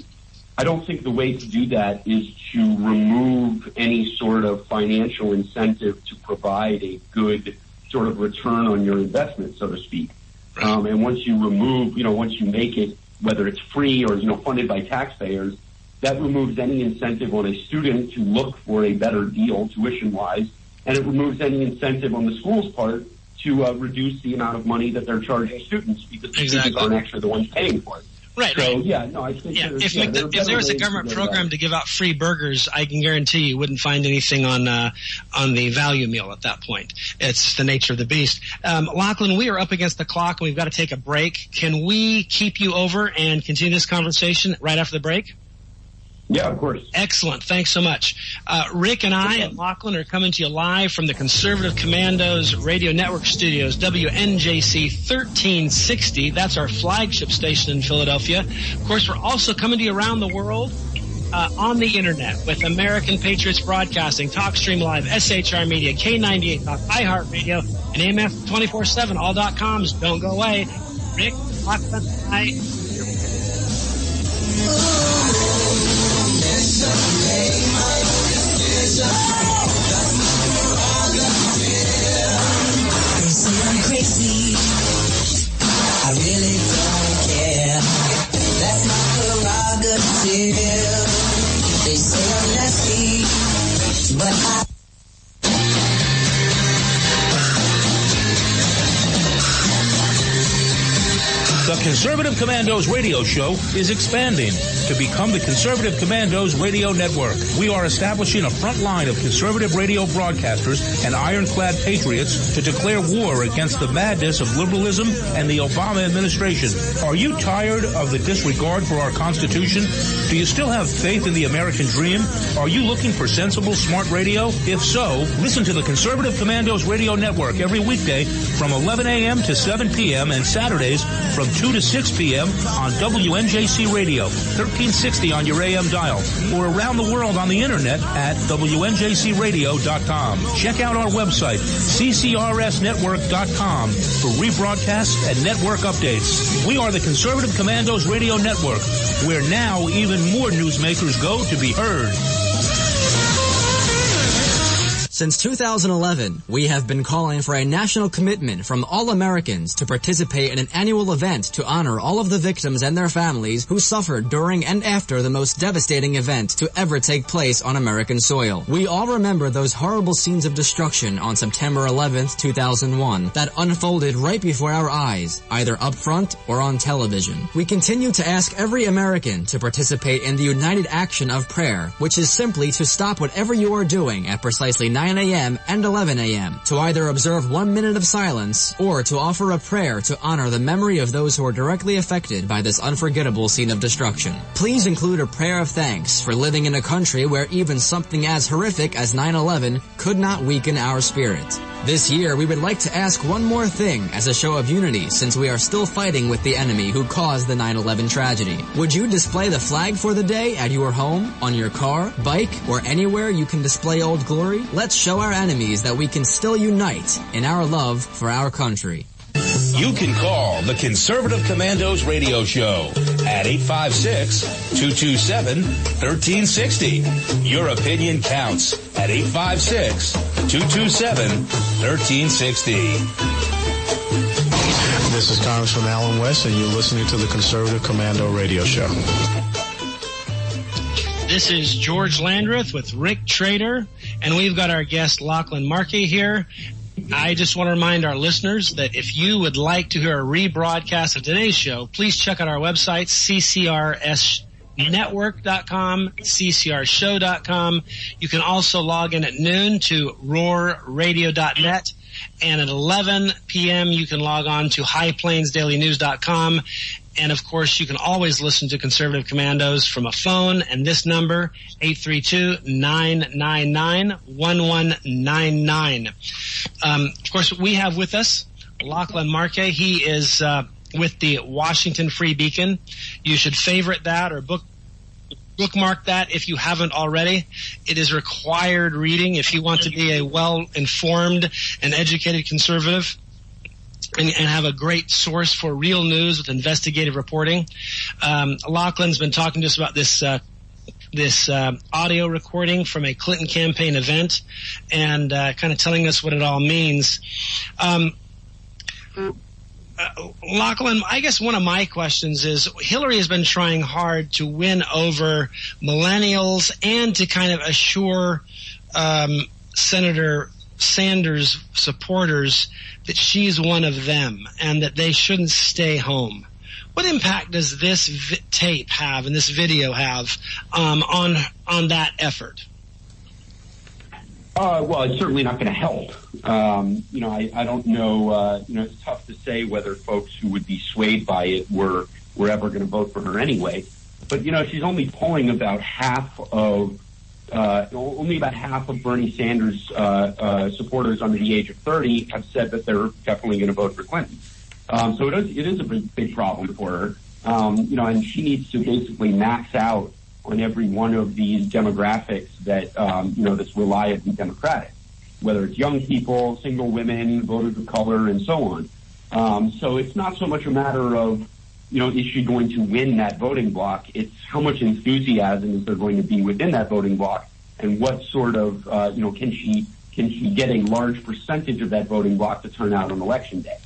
J: I don't think the way to do that is to remove any sort of financial incentive to provide a good sort of return on your investment, so to speak. And once you remove, once you make it, whether it's free or, funded by taxpayers, that removes any incentive on a student to look for a better deal tuition-wise, and it removes any incentive on the school's part to reduce the amount of money that they're charging students because the students aren't actually the ones paying for it.
D: Right.
J: So, yeah, no, I think
D: if there was a government program to give out free burgers, I can guarantee you wouldn't find anything on the value meal at that point. It's the nature of the beast. Lachlan, we are up against the clock, and we've got to take a break. Can we keep you over and continue this conversation right after the break?
J: Yeah, of course.
D: Excellent. Thanks so much. Rick and I and Lachlan are coming to you live from the Conservative Commandos Radio Network studios, WNJC 1360. That's our flagship station in Philadelphia. Of course, we're also coming to you around the world on the Internet with American Patriots Broadcasting, TalkStream Live, SHR Media, K98 Talk, iHeartRadio, and AMF247, all.coms. Don't go away. Rick, Lachlan, and I...
E: They say I'm crazy, I really don't care. That's my prerogative. They say I'm nasty, but I...
A: The Conservative Commandos radio show is expanding to become the Conservative Commandos radio network. We are establishing a front line of conservative radio broadcasters and ironclad patriots to declare war against the madness of liberalism and the Obama administration. Are you tired of the disregard for our Constitution? Do you still have faith in the American dream? Are you looking for sensible, smart radio? If so, listen to the Conservative Commandos radio network every weekday from 11 a.m. to 7 p.m. and Saturdays from 2 to 6 p.m. on WNJC Radio, 1360 on your AM dial, or around the world on the Internet at WNJCradio.com. Check out our website, CCRSnetwork.com, for rebroadcasts and network updates. We are the Conservative Commandos Radio Network, where now even more newsmakers go to be heard.
F: Since 2011, we have been calling for a national commitment from all Americans to participate in an annual event to honor all of the victims and their families who suffered during and after the most devastating event to ever take place on American soil. We all remember those horrible scenes of destruction on September 11th, 2001 that unfolded right before our eyes, either up front or on television. We continue to ask every American to participate in the united action of prayer, which is simply to stop whatever you are doing at precisely 9 a.m. and 11 a.m. to either observe 1 minute of silence or to offer a prayer to honor the memory of those who are directly affected by this unforgettable scene of destruction. Please include a prayer of thanks for living in a country where even something as horrific as 9/11 could not weaken our spirit. This year, we would like to ask one more thing as a show of unity since we are still fighting with the enemy who caused the 9/11 tragedy. Would you display the flag for the day at your home, on your car, bike, or anywhere you can display Old Glory? Let's show our enemies that we can still unite in our love for our country.
A: You can call the Conservative Commandos radio show at 856-227-1360. Your opinion counts at 856-227-1360.
B: This is Congressman Alan West, and you're listening to the Conservative Commando radio show.
D: This is George Landreth with Rick Trader, and we've got our guest Lachlan Markey here. I just want to remind our listeners that if you would like to hear a rebroadcast of today's show, please check out our website, ccrsnetwork.com, ccrshow.com. You can also log in at noon to roarradio.net, and at 11 p.m. you can log on to highplainsdailynews.com. And, of course, you can always listen to Conservative Commandos from a phone, and this number, 832-999-1199. Of course, we have with us Lachlan Markey. He is with the Washington Free Beacon. You should favorite that or bookmark that if you haven't already. It is required reading if you want to be a well-informed and educated conservative and have a great source for real news with investigative reporting. Lachlan's been talking to us about this audio recording from a Clinton campaign event and kind of telling us what it all means. Lachlan, I guess one of my questions is Hillary has been trying hard to win over millennials and to kind of assure Senator Sanders supporters that she's one of them and that they shouldn't stay home. What impact does this tape have and this video have on that effort?
J: Well, it's certainly not going to help. I don't know. It's tough to say whether folks who would be swayed by it were ever going to vote for her anyway. But she's only polling about half of Bernie Sanders supporters under the age of 30 have said that they're definitely going to vote for Clinton. So it is a big problem for her. And she needs to basically max out on every one of these demographics that that's reliably Democratic, whether it's young people, single women, voters of color, and so on. So it's not so much a matter of is she going to win that voting block? It's how much enthusiasm is there going to be within that voting block, and what sort of can she get a large percentage of that voting block to turn out on election day?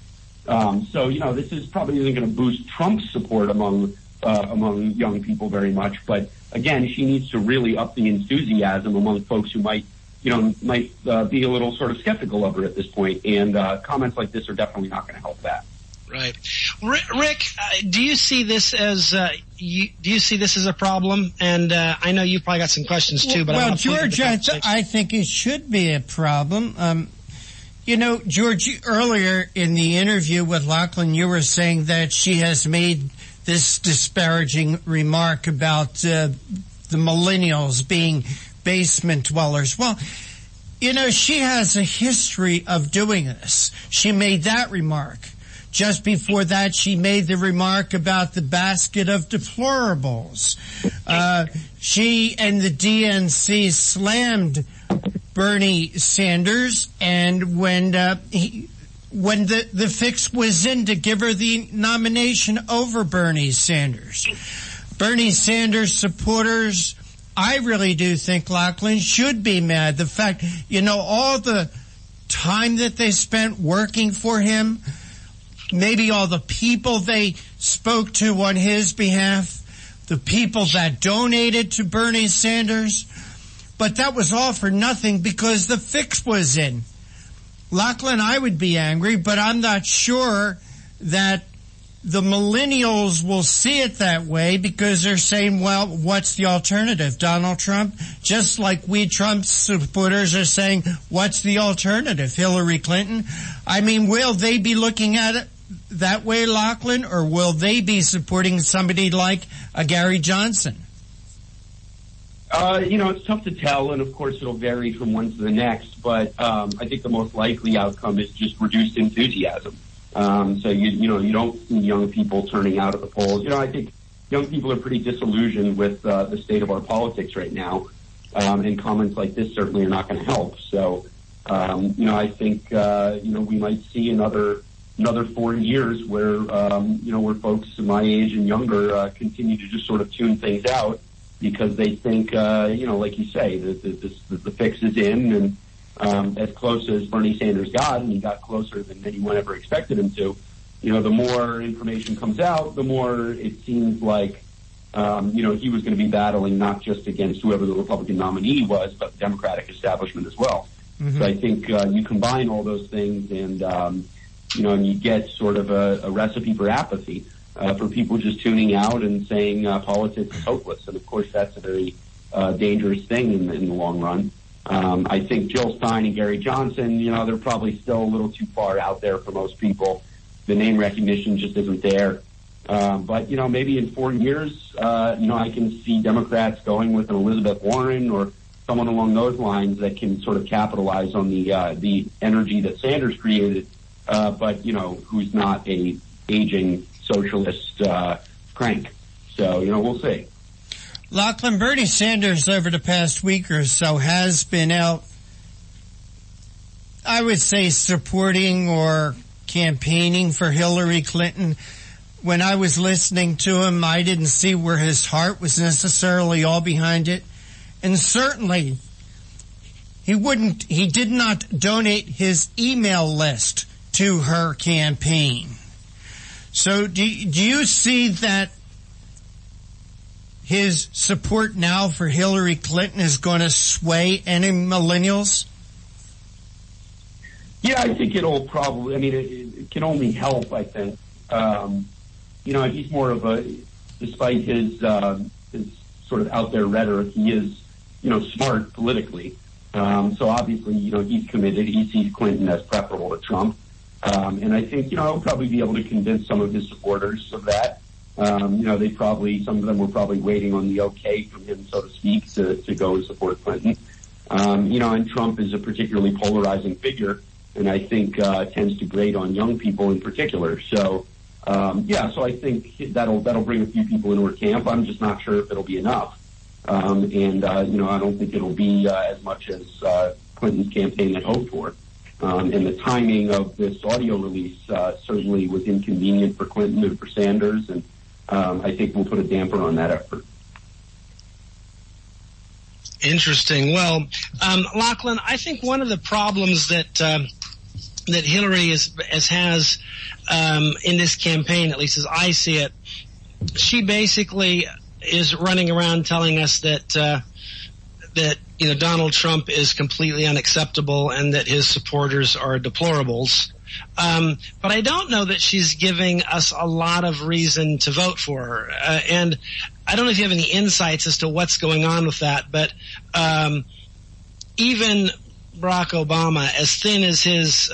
J: So this is probably isn't going to boost Trump's support among young people very much, but again, she needs to really up the enthusiasm among folks who might be a little sort of skeptical of her at this point, and comments like this are definitely not going to help that.
D: Right, Rick. Do you see this as a problem? And I know you've probably got some questions too. But
C: George, I think it should be a problem. George, earlier in the interview with Lachlan, you were saying that she has made this disparaging remark about the millennials being basement dwellers. Well, she has a history of doing this. She made that remark. Just before that, she made the remark about the basket of deplorables. She and the DNC slammed Bernie Sanders, and when the fix was in to give her the nomination over Bernie Sanders. Bernie Sanders supporters, I really do think, Lachlan, should be mad. The fact, all the time that they spent working for him, maybe all the people they spoke to on his behalf, the people that donated to Bernie Sanders, but that was all for nothing because the fix was in. Lachlan, I would be angry, but I'm not sure that the millennials will see it that way because they're saying, well, what's the alternative? Donald Trump? Just like we Trump supporters are saying, what's the alternative? Hillary Clinton? I mean, will they be looking at it that way, Lachlan, or will they be supporting somebody like Gary Johnson?
J: It's tough to tell, and of course it'll vary from one to the next, but I think the most likely outcome is just reduced enthusiasm. So you don't see young people turning out at the polls. I think young people are pretty disillusioned with the state of our politics right now, and comments like this certainly are not going to help. So, I think we might see another 4 years where where folks my age and younger continue to just sort of tune things out because they think like you say the fix is in, and as close as Bernie Sanders got, and he got closer than anyone ever expected him to. The more information comes out, the more it seems like he was going to be battling not just against whoever the Republican nominee was, but the Democratic establishment as well. Mm-hmm. So I think you combine all those things, and and you get sort of a recipe for apathy, for people just tuning out and saying politics is hopeless. And of course, that's a very dangerous thing in the long run. I think Jill Stein and Gary Johnson, they're probably still a little too far out there for most people. The name recognition just isn't there. But maybe in 4 years, I can see Democrats going with an Elizabeth Warren or someone along those lines that can sort of capitalize on the energy that Sanders created, but who's not a aging socialist crank. So we'll see.
C: Lachlan, Bernie Sanders over the past week or so has been out, I would say, supporting or campaigning for Hillary Clinton. When I was listening to him, I didn't see where his heart was necessarily all behind it. And certainly, he did not donate his email list to her campaign. So do you see that his support now for Hillary Clinton is going to sway any millennials?
J: Yeah, I think it'll probably, it can only help, I think. he's more of a, despite his sort of out there rhetoric, he is, smart politically. So obviously, he's committed. He sees Clinton as preferable to Trump. And I think, he'll probably be able to convince some of his supporters of that. Some of them were probably waiting on the okay from him, so to speak, to go and support Clinton. And Trump is a particularly polarizing figure, and I think tends to grate on young people in particular. So, so I think that'll bring a few people into her camp. I'm just not sure if it'll be enough. I don't think it'll be as much as Clinton's campaign had hoped for. And the timing of this audio release certainly was inconvenient for Clinton and for Sanders, and I think we'll put a damper on that effort.
D: Interesting. Well, Lachlan, I think one of the problems that Hillary has in this campaign, at least as I see it, she basically is running around telling us that Donald Trump is completely unacceptable and that his supporters are deplorables. But I don't know that she's giving us a lot of reason to vote for her. And I don't know if you have any insights as to what's going on with that, but even Barack Obama, as thin as his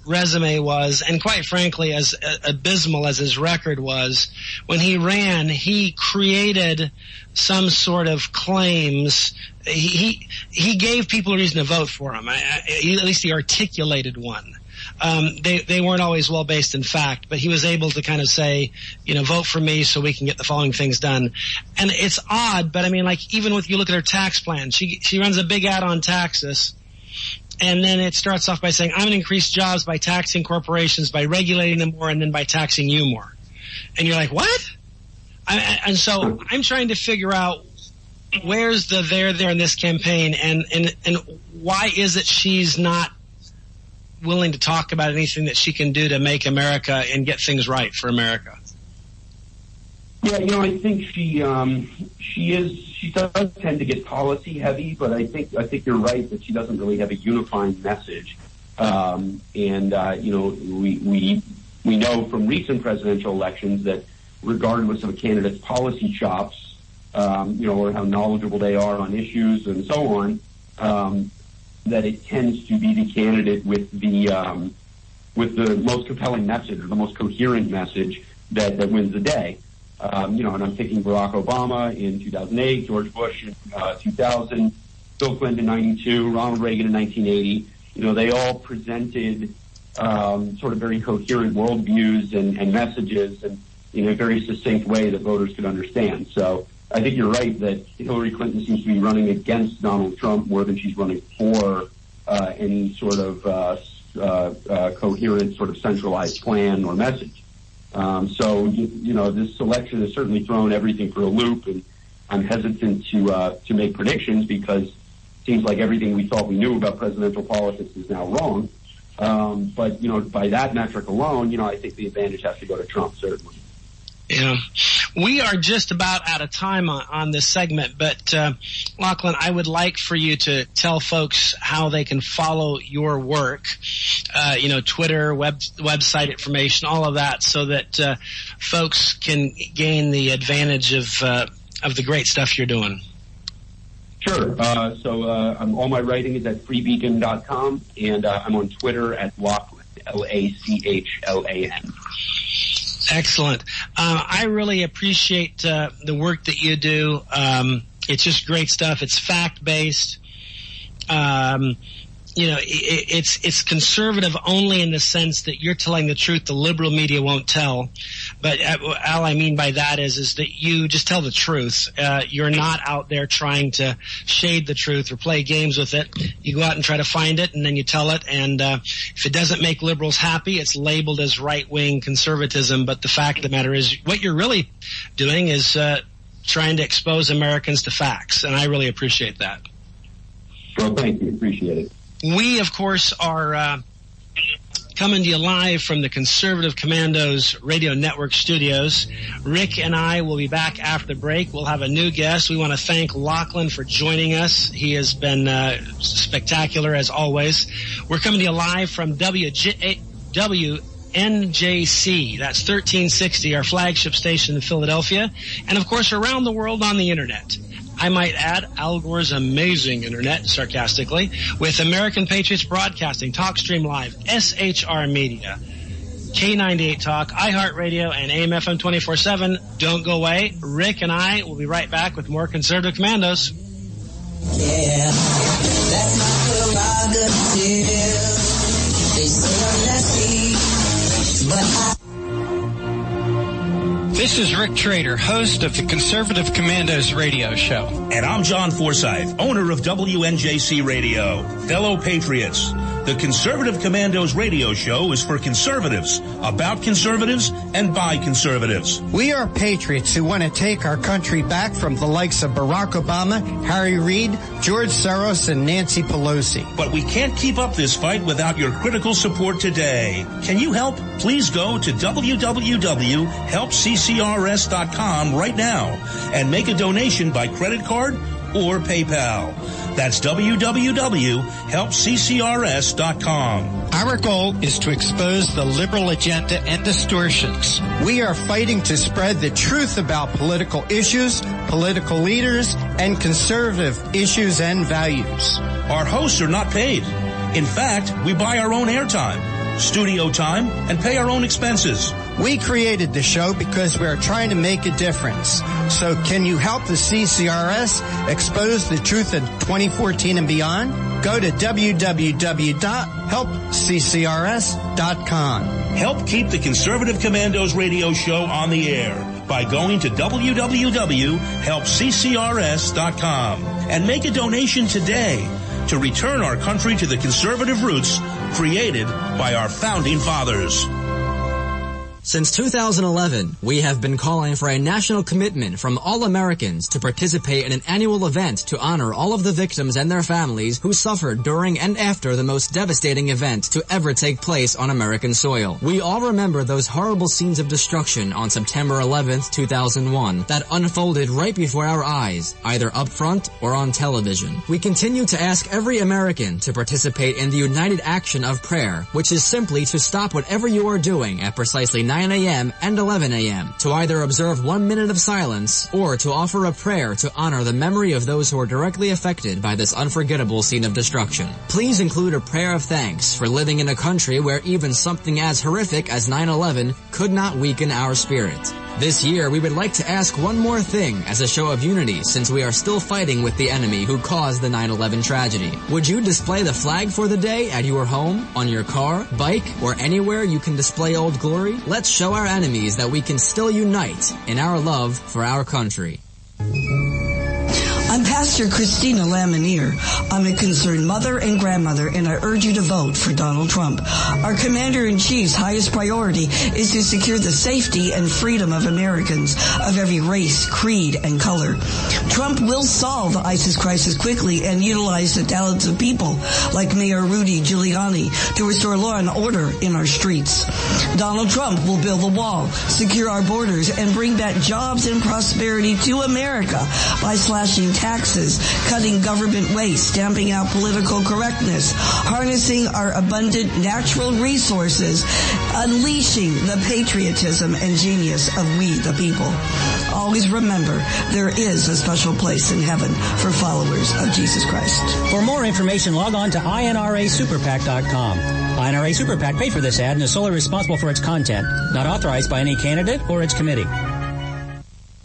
D: resume was, and quite frankly, as abysmal as his record was, when he ran, he created some sort of claims. He gave people a reason to vote for him. At least he articulated one. They weren't always well based in fact, but he was able to kind of say, vote for me so we can get the following things done. And it's odd, but I mean, like, even with, you look at her tax plan, she runs a big ad on taxes. And then it starts off by saying, I'm going to increase jobs by taxing corporations, by regulating them more, and then by taxing you more. And you're like, what? And so I'm trying to figure out where's the there in this campaign, and why is it she's not willing to talk about anything that she can do to make America and get things right for America?
J: Yeah, I think she does tend to get policy heavy, but I think you're right that she doesn't really have a unifying message. We know from recent presidential elections that regardless of a candidate's policy chops, or how knowledgeable they are on issues and so on, that it tends to be the candidate with the most compelling message or the most coherent message that wins the day. And I'm thinking Barack Obama in 2008, George Bush in 2000, Bill Clinton in 92, Ronald Reagan in 1980. They all presented sort of very coherent worldviews and messages, and in a very succinct way that voters could understand. So I think you're right that Hillary Clinton seems to be running against Donald Trump more than she's running for any sort of coherent, sort of centralized plan or message. So this election has certainly thrown everything for a loop, and I'm hesitant to make predictions because it seems like everything we thought we knew about presidential politics is now wrong. But by that metric alone, I think the advantage has to go to Trump, certainly.
D: Yeah. We are just about out of time on this segment, but Lachlan, I would like for you to tell folks how they can follow your work, Twitter, website information, all of that, so that folks can gain the advantage of the great stuff you're doing.
J: Sure. So all my writing is at freebeacon.com, and I'm on Twitter at Lachlan, Lachlan.
D: Excellent. I really appreciate the work that you do. It's just great stuff. It's fact-based. It's conservative only in the sense that you're telling the truth the liberal media won't tell. But all I mean by that is that you just tell the truth. You're not out there trying to shade the truth or play games with it. You go out and try to find it, and then you tell it. And if it doesn't make liberals happy, it's labeled as right-wing conservatism. But the fact of the matter is, what you're really doing is trying to expose Americans to facts. And I really appreciate that.
J: Well, thank you. Appreciate it.
D: We, of course, are coming to you live from the Conservative Commando's Radio Network studios. Rick and I will be back after the break. We'll have a new guest. We want to thank Lachlan for joining us. He has been spectacular, as always. We're coming to you live from WJZM WNJC. That's 1360, our flagship station in Philadelphia. And, of course, around the world on the Internet. I might add Al Gore's amazing Internet, sarcastically, with American Patriots Broadcasting, TalkStream Live, SHR Media, K98 Talk, iHeartRadio, and AM/FM 24/7. Don't go away. Rick and I will be right back with more Conservative Commandos.
E: Yeah, that's my prerogative. They say I'm nasty, but
C: This is Rick Trader, host of the Conservative Commandos radio show.
A: And I'm John Forsyth, owner of WNJC Radio. Fellow Patriots, the Conservative Commandos radio show is for conservatives, about conservatives, and by conservatives.
C: We are patriots who want to take our country back from the likes of Barack Obama, Harry Reid, George Soros, and Nancy Pelosi.
A: But we can't keep up this fight without your critical support today. Can you help? Please go to www.helpccrs.com right now and make a donation by credit card or PayPal. That's www.helpccrs.com.
C: Our goal is to expose the liberal agenda and distortions. We are fighting to spread the truth about political issues, political leaders, and conservative issues and values.
A: Our hosts are not paid. In fact, we buy our own airtime, studio time, and pay our own expenses.
C: We created the show because we are trying to make a difference. So can you help the CCRS expose the truth in 2014 and beyond? Go to www.helpccrs.com.
A: Help keep the Conservative Commandos radio show on the air by going to www.helpccrs.com and make a donation today to return our country to the conservative roots created by our founding fathers.
F: Since 2011, we have been calling for a national commitment from all Americans to participate in an annual event to honor all of the victims and their families who suffered during and after the most devastating event to ever take place on American soil. We all remember those horrible scenes of destruction on September 11th, 2001 that unfolded right before our eyes, either up front or on television. We continue to ask every American to participate in the united action of prayer, which is simply to stop whatever you are doing at precisely 9 a.m. and 11 a.m. to either observe 1 minute of silence or to offer a prayer to honor the memory of those who were directly affected by this unforgettable scene of destruction. Please include a prayer of thanks for living in a country where even something as horrific as 9/11 could not weaken our spirit. This year, we would like to ask one more thing as a show of unity since we are still fighting with the enemy who caused the 9/11 tragedy. Would you display the flag for the day at your home, on your car, bike, or anywhere you can display Old Glory? Let's show our enemies that we can still unite in our love for our country.
G: I'm Pastor Christina Lamanier. I'm a concerned mother and grandmother, and I urge you to vote for Donald Trump. Our Commander-in-Chief's highest priority is to secure the safety and freedom of Americans of every race, creed, and color. Trump will solve the ISIS crisis quickly and utilize the talents of people like Mayor Rudy Giuliani to restore law and order in our streets. Donald Trump will build the wall, secure our borders, and bring back jobs and prosperity to America by slashing taxes, cutting government waste, stamping out political correctness, harnessing our abundant natural resources, unleashing the patriotism and genius of we the people. Always remember, there is a special place in heaven for followers of Jesus Christ.
H: For more information, log on to INRASuperPAC.com. INRA Super PAC paid for this ad and is solely responsible for its content, not authorized by any candidate or its committee.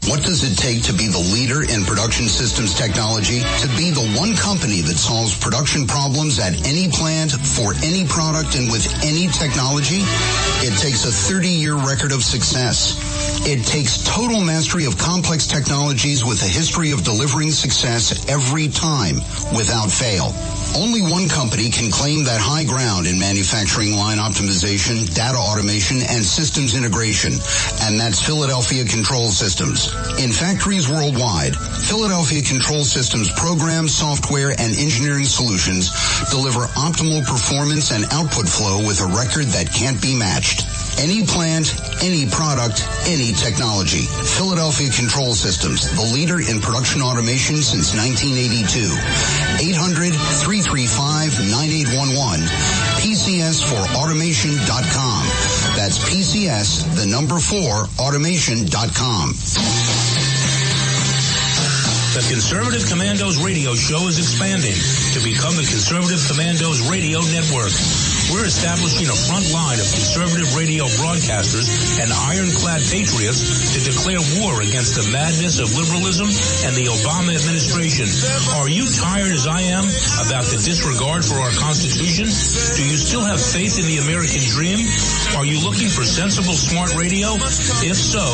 I: What does it take to be the leader in production systems technology? To be the one company that solves production problems at any plant, for any product, and with any technology? It takes a 30-year record of success. It takes total mastery of complex technologies with a history of delivering success every time, without fail. Only one company can claim that high ground in manufacturing line optimization, data automation, and systems integration, and that's Philadelphia Control Systems. In factories worldwide, Philadelphia Control Systems programs, software, and engineering solutions deliver optimal performance and output flow with a record that can't be matched. any plant, any product, any technology. Philadelphia Control Systems, the leader in production automation since 1982. 800-335-9811. PCS4automation.com. That's PCS, the number 4, automation.com.
A: The Conservative Commandos radio show is expanding to become the Conservative Commandos Radio Network. We're establishing a front line of conservative radio broadcasters and ironclad patriots to declare war against the madness of liberalism and the Obama administration. Are you tired, as I am, about the disregard for our Constitution? Do you still have faith in the American dream? Are you looking for sensible, smart radio? If so,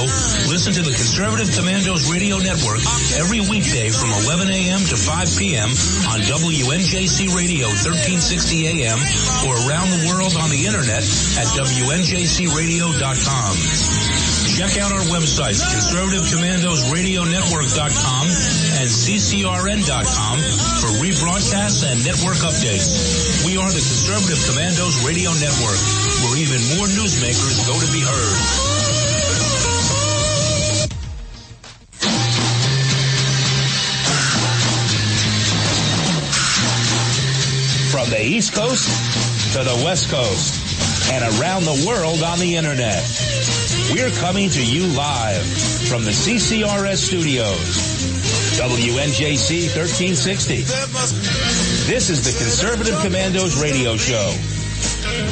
A: listen to the Conservative Commandos Radio Network every weekday from 11 a.m. to 5 p.m. on WNJC Radio 1360 a.m. or around the world on the internet at WNJCradio.com. Check out our websites, ConservativeCommandosRadioNetwork.com and CCRN.com for rebroadcasts and network updates. We are the Conservative Commandos Radio Network, where even more newsmakers go to be heard. From the East Coast to the West Coast and around the world on the internet, we're coming to you live from the CCRS studios, WNJC 1360. This is the Conservative Commandos radio show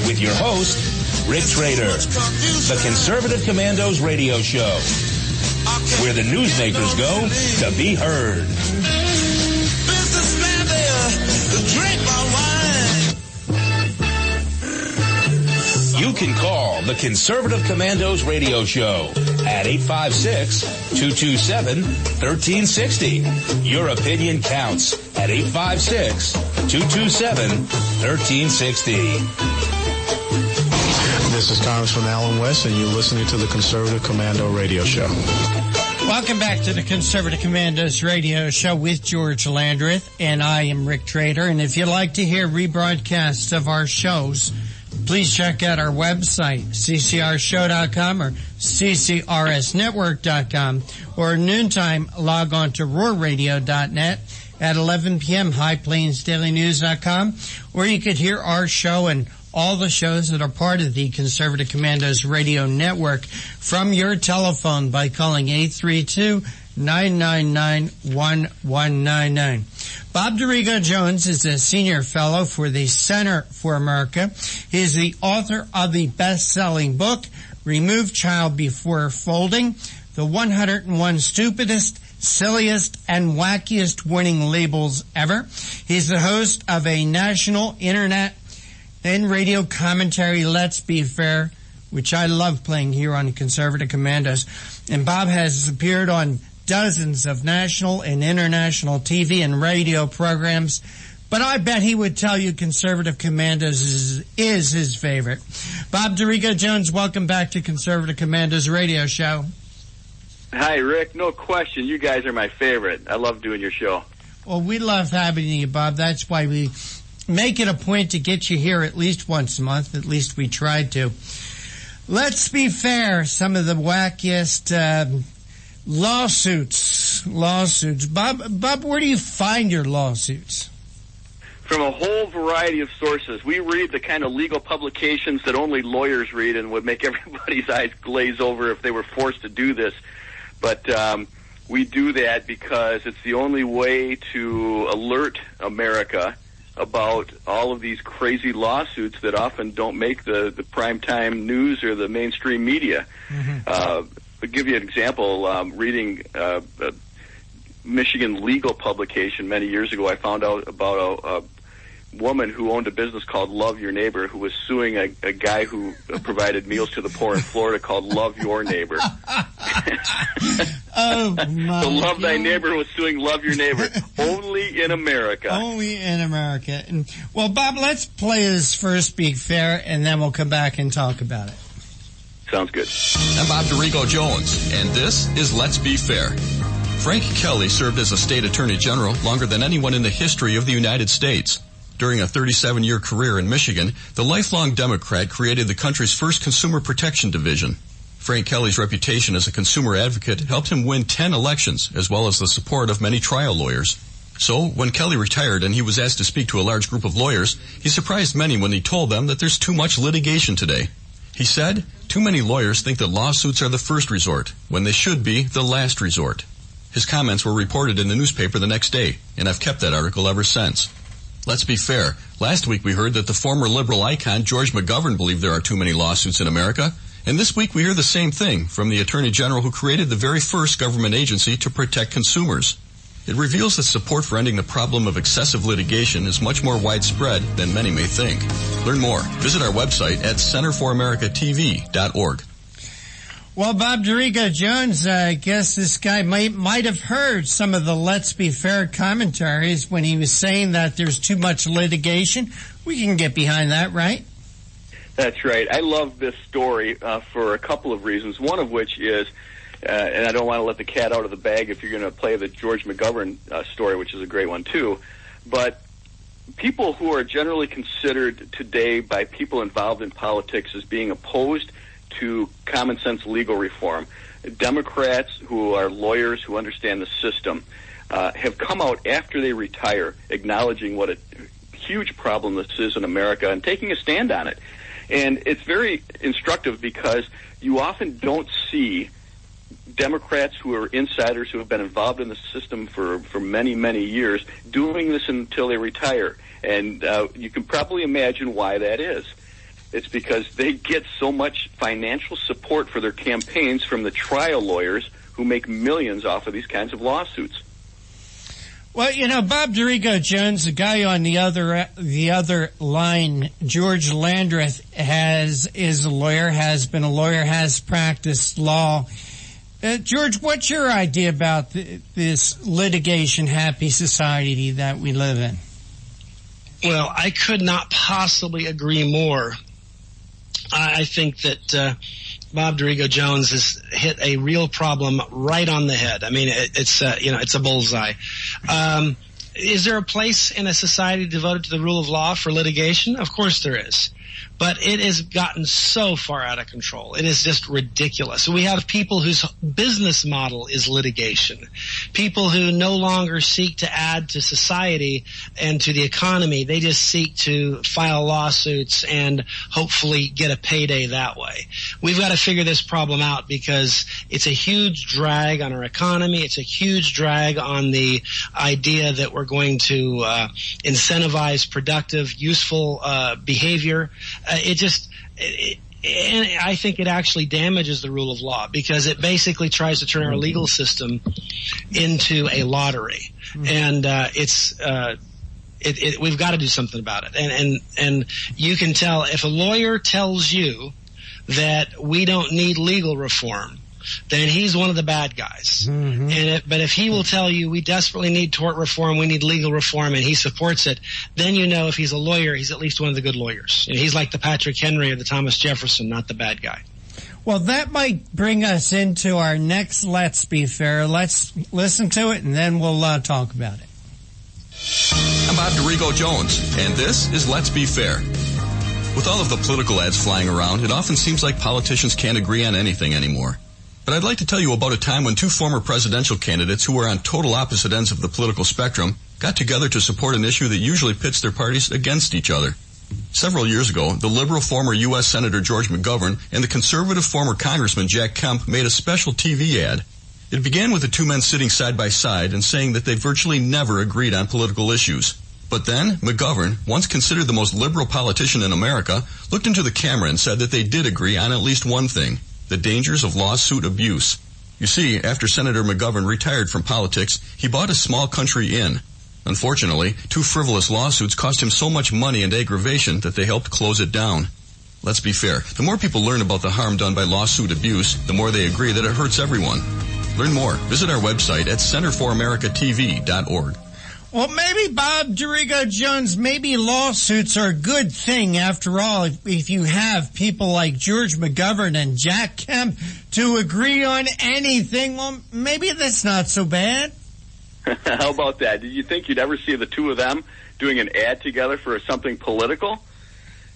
A: with your host, Rick Trader. The Conservative Commandos radio show, where the newsmakers go to be heard. You can call the Conservative Commandos radio show at 856-227-1360. Your opinion counts at 856-227-1360.
B: This is Congressman Alan West, and you're listening to the Conservative Commando radio show.
C: Welcome back to the Conservative Commandos radio show with George Landreth, and I am Rick Trader. And if you'd like to hear rebroadcasts of our shows, please check out our website, ccrshow.com or ccrsnetwork.com, or noontime log on to roarradio.net at 11 p.m., highplainsdailynews.com, or you could hear our show and all the shows that are part of the Conservative Commandos Radio Network from your telephone by calling 832-999-1199. Bob DiRigo-Jones is a senior fellow for the Center for America. He is the author of the best-selling book, Remove Child Before Folding, the 101 Stupidest, Silliest, and Wackiest Winning Labels Ever. He's the host of a national internet and radio commentary, Let's Be Fair, which I love playing here on Conservative Commandos. And Bob has appeared on dozens of national and international TV and radio programs, but I bet he would tell you Conservative Commandos is his favorite. Bob DiRigo-Jones, welcome back to Conservative Commandos radio show.
K: Hi, Rick. No question, you guys are my favorite. I love doing your show.
C: Well, we love having you, Bob. That's why we make it a point to get you here at least once a month. At least we tried to. Let's be fair. Some of the wackiest lawsuits. Bob, where do you find your lawsuits?
K: From a whole variety of sources. We read the kind of legal publications that only lawyers read and would make everybody's eyes glaze over if they were forced to do this. But we do that because it's the only way to alert America about all of these crazy lawsuits that often don't make the primetime news or the mainstream media. Mm-hmm. I'll give you an example. Reading a Michigan legal publication many years ago, I found out about a woman who owned a business called Love Your Neighbor, who was suing a guy who provided meals to the poor in Florida called Love Your Neighbor.
C: Oh, my
K: So Love Thy
C: God.
K: Neighbor was suing Love Your Neighbor. Only in America.
C: Only in America. And, well, Bob, let's play this first Be Fair, and then we'll come back and talk about it.
K: Sounds good.
L: I'm Bob DiRigo-Jones, and this is Let's Be Fair. Frank Kelly served as a state attorney general longer than anyone in the history of the United States. During a 37-year career in Michigan, the lifelong Democrat created the country's first consumer protection division. Frank Kelly's reputation as a consumer advocate helped him win 10 elections, as well as the support of many trial lawyers. So, when Kelly retired and he was asked to speak to a large group of lawyers, he surprised many when he told them that there's too much litigation today. He said, "Too many lawyers think that lawsuits are the first resort, when they should be the last resort." His comments were reported in the newspaper the next day, and I've kept that article ever since. Let's be fair. Last week we heard that the former liberal icon George McGovern believed there are too many lawsuits in America, and this week we hear the same thing from the Attorney General who created the very first government agency to protect consumers. It reveals that support for ending the problem of excessive litigation is much more widespread than many may think. Learn more. Visit our website at centerforamericatv.org.
C: Well, Bob Dorigo-Jones, I guess this guy might have heard some of the Let's Be Fair commentaries when he was saying that there's too much litigation. We can get behind that, right?
K: That's right. I love this story for a couple of reasons, one of which is, and I don't want to let the cat out of the bag if you're going to play the George McGovern story, which is a great one too, but people who are generally considered today by people involved in politics as being opposed to common sense legal reform, Democrats who are lawyers who understand the system, have come out after they retire acknowledging what a huge problem this is in America and taking a stand on it. And it's very instructive because you often don't see Democrats who are insiders who have been involved in the system for many, many years doing this until they retire. And you can probably imagine why that is. It's because they get so much financial support for their campaigns from the trial lawyers who make millions off of these kinds of lawsuits.
C: Well, you know, Bob Dorigo-Jones, the guy on the other line, George Landreth, is a lawyer, has been a lawyer, has practiced law. George, what's your idea about this litigation-happy society that we live in?
D: Well, I could not possibly agree more. I think that Bob Dorigo-Jones has hit a real problem right on the head. I mean, it's a bullseye. Is there a place in a society devoted to the rule of law for litigation? Of course there is. But it has gotten so far out of control. It is just ridiculous. We have people whose business model is litigation. People who no longer seek to add to society and to the economy. They just seek to file lawsuits and hopefully get a payday that way. We've got to figure this problem out because it's a huge drag on our economy. It's a huge drag on the idea that we're going to incentivize productive, useful behavior. And I think it actually damages the rule of law because it basically tries to turn our legal system into a lottery. And we've got to do something about it. And you can tell if a lawyer tells you that we don't need legal reform, then he's one of the bad guys. Mm-hmm. But if he will tell you we desperately need tort reform, we need legal reform, and he supports it, then you know if he's a lawyer, he's at least one of the good lawyers. And he's like the Patrick Henry or the Thomas Jefferson, not the bad guy.
C: Well, that might bring us into our next Let's Be Fair. Let's listen to it, and then we'll talk about it.
L: I'm Bob Dorigo-Jones, and this is Let's Be Fair. With all of the political ads flying around, it often seems like politicians can't agree on anything anymore. But I'd like to tell you about a time when two former presidential candidates who were on total opposite ends of the political spectrum got together to support an issue that usually pits their parties against each other. Several years ago, the liberal former U.S. Senator George McGovern and the conservative former Congressman Jack Kemp made a special TV ad. It began with the two men sitting side by side and saying that they virtually never agreed on political issues. But then, McGovern, once considered the most liberal politician in America, looked into the camera and said that they did agree on at least one thing: the dangers of lawsuit abuse. You see, after Senator McGovern retired from politics, he bought a small country inn. Unfortunately, two frivolous lawsuits cost him so much money and aggravation that they helped close it down. Let's be fair. The more people learn about the harm done by lawsuit abuse, the more they agree that it hurts everyone. Learn more. Visit our website at centerforamericatv.org.
C: Well, maybe, Bob Dorigo-Jones, maybe lawsuits are a good thing after all. If you have people like George McGovern and Jack Kemp to agree on anything, well, maybe that's not so bad.
K: How about that? Did you think you'd ever see the two of them doing an ad together for something political?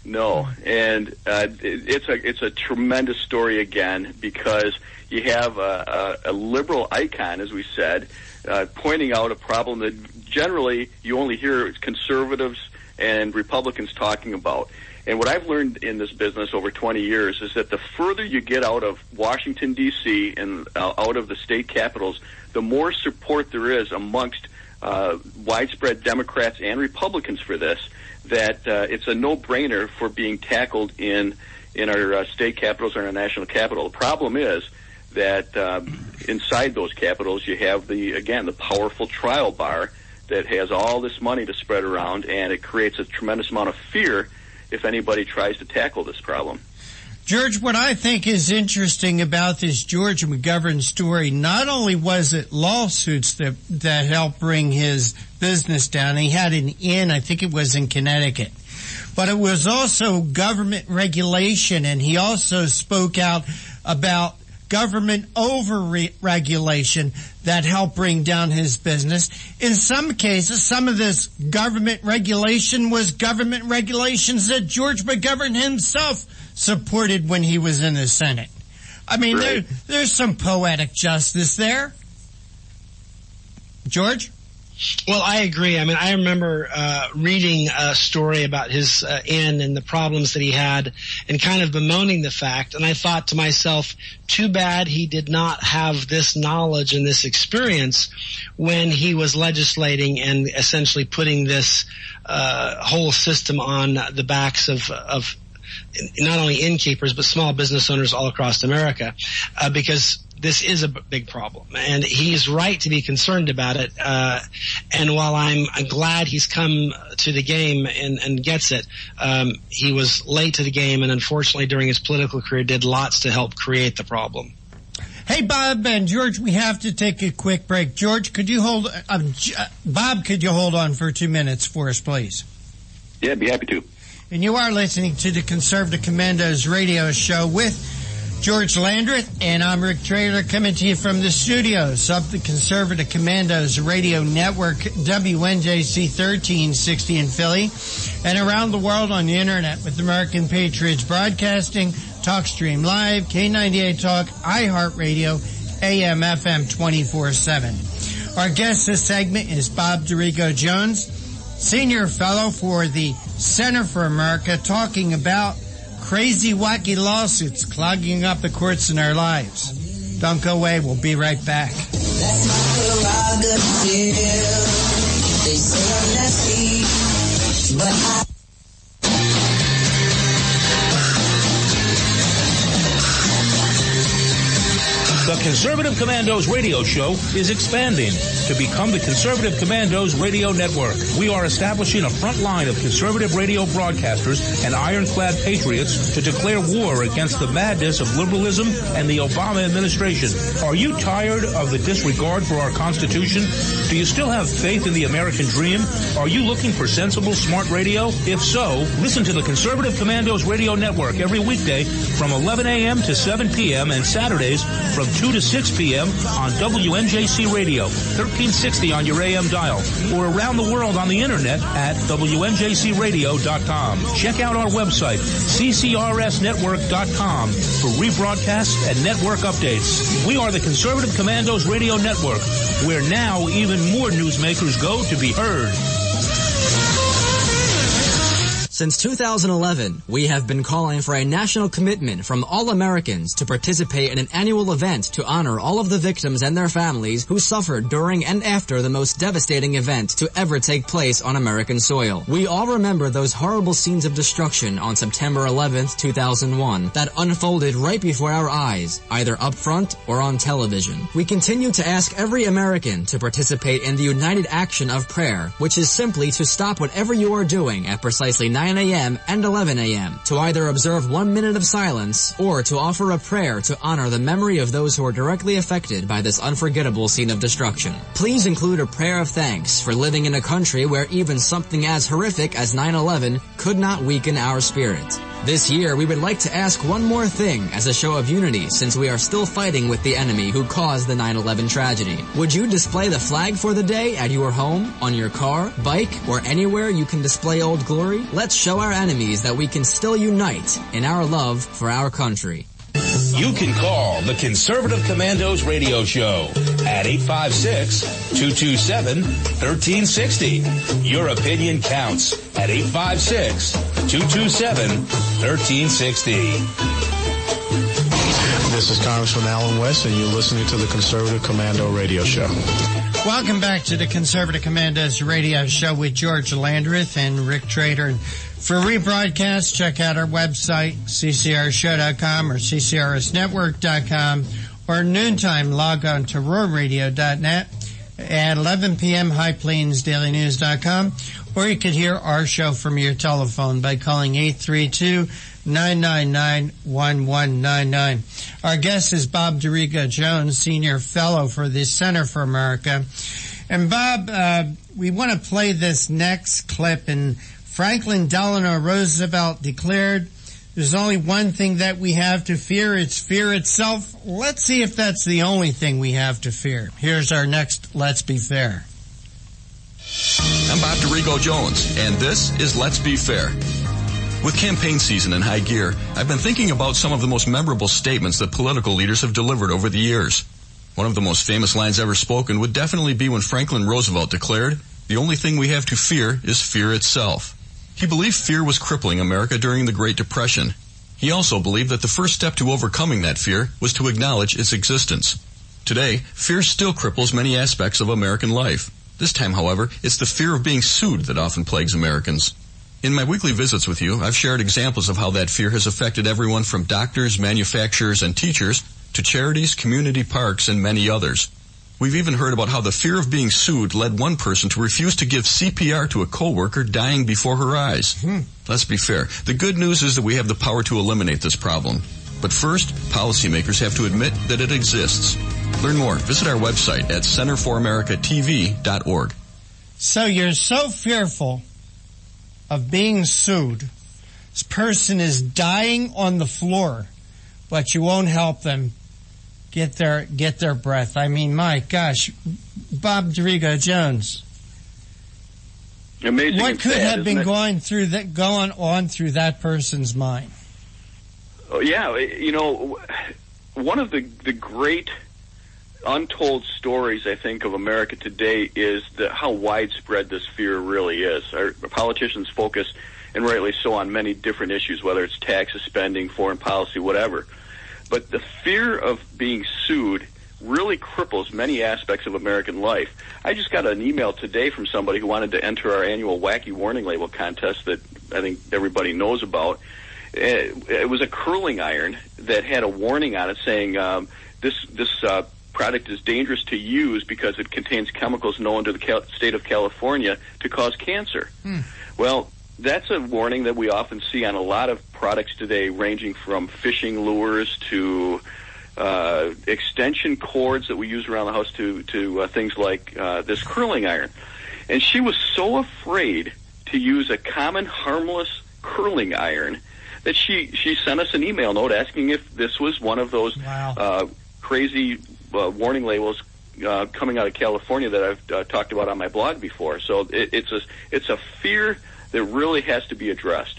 K: No, and it's a tremendous story again, because you have a liberal icon, as we said, pointing out a problem that generally you only hear conservatives and Republicans talking about. And what I've learned in this business over 20 years is that the further you get out of Washington, D.C. and out of the state capitals, the more support there is amongst widespread Democrats and Republicans for this, that it's a no-brainer for being tackled in our state capitals or in our national capital. The problem is that inside those capitals you have the powerful trial bar that has all this money to spread around, and it creates a tremendous amount of fear if anybody tries to tackle this problem.
C: George, what I think is interesting about this George McGovern story, not only was it lawsuits that helped bring his business down, he had an inn, I think it was in Connecticut, but it was also government regulation, and he also spoke out about government over-regulation that helped bring down his business. In some cases, some of this government regulation was government regulations that George McGovern himself supported when he was in the Senate. I mean, right. There's some poetic justice there. George?
D: Well, I agree. I mean, I remember reading a story about his inn and the problems that he had and kind of bemoaning the fact. And I thought to myself, too bad he did not have this knowledge and this experience when he was legislating and essentially putting this whole system on the backs of not only innkeepers but small business owners all across America, because this is a big problem, and he's right to be concerned about it. And while I'm glad he's come to the game and gets it, he was late to the game, and unfortunately during his political career did lots to help create the problem.
C: Hey, Bob and George, we have to take a quick break. George, could you Bob, could you hold on for 2 minutes for us, please?
K: Yeah, I'd be happy to.
C: And you are listening to the Conservative Commandos radio show with George Landreth, and I'm Rick Traylor, coming to you from the studios of the Conservative Commandos radio network, WNJC 1360 in Philly, and around the world on the internet with American Patriots Broadcasting, TalkStream Live, K98 Talk, iHeartRadio, AM, FM 24/7. Our guest this segment is Bob Dorigo Jones, Senior Fellow for the Center for America, talking about crazy, wacky lawsuits clogging up the courts in our lives. Don't go away. We'll be right back.
E: That's my prerogative. They say I'm nasty, but I...
A: The Conservative Commandos radio show is expanding to become the Conservative Commandos radio network. We are establishing a front line of conservative radio broadcasters and ironclad patriots to declare war against the madness of liberalism and the Obama administration. Are you tired of the disregard for our Constitution? Do you still have faith in the American dream? Are you looking for sensible, smart radio? If so, listen to the Conservative Commandos radio network every weekday from 11 a.m. to 7 p.m. and Saturdays from 2 to 6 p.m. on WNJC Radio, 1360 on your AM dial, or around the world on the internet at WNJCradio.com. Check out our website, CCRSnetwork.com, for rebroadcasts and network updates. We are the Conservative Commandos Radio Network, where now even more newsmakers go to be heard.
F: Since 2011, we have been calling for a national commitment from all Americans to participate in an annual event to honor all of the victims and their families who suffered during and after the most devastating event to ever take place on American soil. We all remember those horrible scenes of destruction on September 11th, 2001 that unfolded right before our eyes, either up front or on television. We continue to ask every American to participate in the united action of prayer, which is simply to stop whatever you are doing at precisely 9 a.m. and 11 a.m. to either observe 1 minute of silence or to offer a prayer to honor the memory of those who are directly affected by this unforgettable scene of destruction. Please include a prayer of thanks for living in a country where even something as horrific as 9/11 could not weaken our spirit. This year, we would like to ask one more thing as a show of unity, since we are still fighting with the enemy who caused the 9/11 tragedy. Would you display the flag for the day at your home, on your car, bike, or anywhere you can display Old Glory? Let's show our enemies that we can still unite in our love for our country.
A: You can call the Conservative Commandos radio show at 856-227-1360. Your opinion counts at 856-227-1360.
B: This is Congressman Alan West, and you're listening to the Conservative Commando radio show.
C: Welcome back to the Conservative Commandos radio show with George Landreth and Rick Trader. And for rebroadcast, check out our website, ccrshow.com or ccrsnetwork.com, or noontime, log on to roarradio.net. At 11 p.m., highplainsdailynews.com, or you could hear our show from your telephone by calling 832-999-1199. Our guest is Bob Dorigo Jones, Senior Fellow for the Center for America. And Bob, we want to play this next clip, and Franklin Delano Roosevelt declared, "There's only one thing that we have to fear. It's fear itself." Let's see if that's the only thing we have to fear. Here's our next Let's Be Fair.
L: I'm Bob Dorigo Jones, and this is Let's Be Fair. With campaign season in high gear, I've been thinking about some of the most memorable statements that political leaders have delivered over the years. One of the most famous lines ever spoken would definitely be when Franklin Roosevelt declared, "The only thing we have to fear is fear itself." He believed fear was crippling America during the Great Depression. He also believed that the first step to overcoming that fear was to acknowledge its existence. Today, fear still cripples many aspects of American life. This time, however, it's the fear of being sued that often plagues Americans. In my weekly visits with you, I've shared examples of how that fear has affected everyone from doctors, manufacturers, and teachers to charities, community parks, and many others. We've even heard about how the fear of being sued led one person to refuse to give CPR to a coworker dying before her eyes. Let's be fair. The good news is that we have the power to eliminate this problem. But first, policymakers have to admit that it exists. Learn more. Visit our website at centerforamericatv.org.
C: So you're so fearful of being sued. This person is dying on the floor, but you won't help them get their breath. I mean, my gosh, Bob Dorigo Jones.
K: Amazing.
C: What could
K: sad,
C: have been going on through that person's mind?
K: Oh, yeah, you know, one of the great untold stories, I think, of America today is how widespread this fear really is. Our politicians focus, and rightly so, on many different issues, whether it's taxes, spending, foreign policy, whatever. But the fear of being sued really cripples many aspects of American life. I just got an email today from somebody who wanted to enter our annual Wacky Warning Label contest that I think everybody knows about. It was a curling iron that had a warning on it saying this product is dangerous to use because it contains chemicals known to the state of California to cause cancer. Well, that's a warning that we often see on a lot of products today, ranging from fishing lures to extension cords that we use around the house to things like this curling iron. And she was so afraid to use a common, harmless curling iron that she sent us an email note asking if this was one of those crazy warning labels coming out of California that I've talked about on my blog before. So it's a fear that really has to be addressed.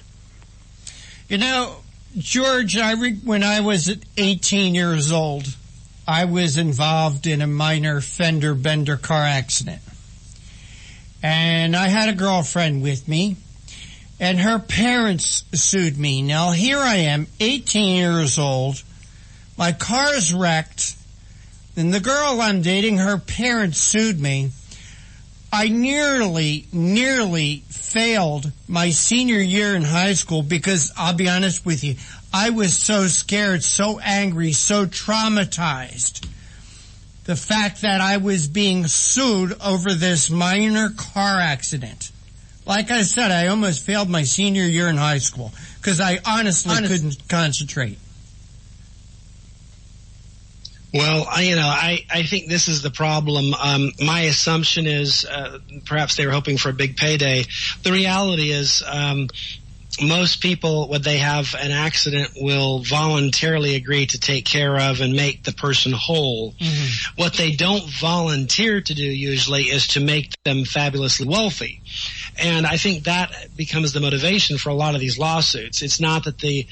C: You know, George, when I was 18 years old, I was involved in a minor fender bender car accident. And I had a girlfriend with me, and her parents sued me. Now, here I am, 18 years old, my car's wrecked, and the girl I'm dating, her parents sued me. I nearly failed my senior year in high school because, I'll be honest with you, I was so scared, so angry, so traumatized. The fact that I was being sued over this minor car accident. Like I said, I almost failed my senior year in high school because I honestly couldn't concentrate.
D: Well, I think this is the problem. My assumption is perhaps they were hoping for a big payday. The reality is most people, when they have an accident, will voluntarily agree to take care of and make the person whole. Mm-hmm. What they don't volunteer to do usually is to make them fabulously wealthy. And I think that becomes the motivation for a lot of these lawsuits. It's not that the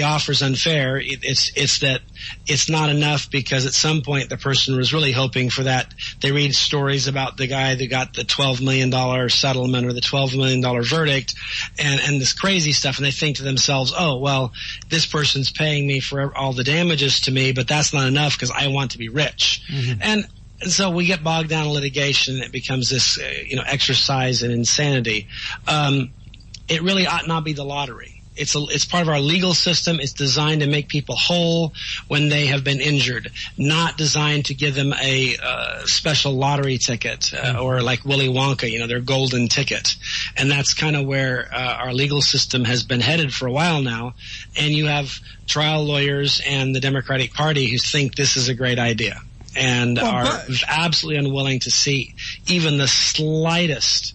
D: offer is unfair. It's that it's not enough because at some point the person was really hoping for that. They read stories about the guy that got the $12 million settlement or the $12 million verdict and this crazy stuff, and they think to themselves, oh, well, this person's paying me for all the damages to me, but that's not enough because I want to be rich. Mm-hmm. And so we get bogged down in litigation. It becomes this, exercise in insanity. It really ought not be the lottery. It's part of our legal system. It's designed to make people whole when they have been injured, not designed to give them a special lottery ticket or like Willy Wonka, their golden ticket. And that's kind of where our legal system has been headed for a while now. And you have trial lawyers and the Democratic Party who think this is a great idea and are absolutely unwilling to see even the slightest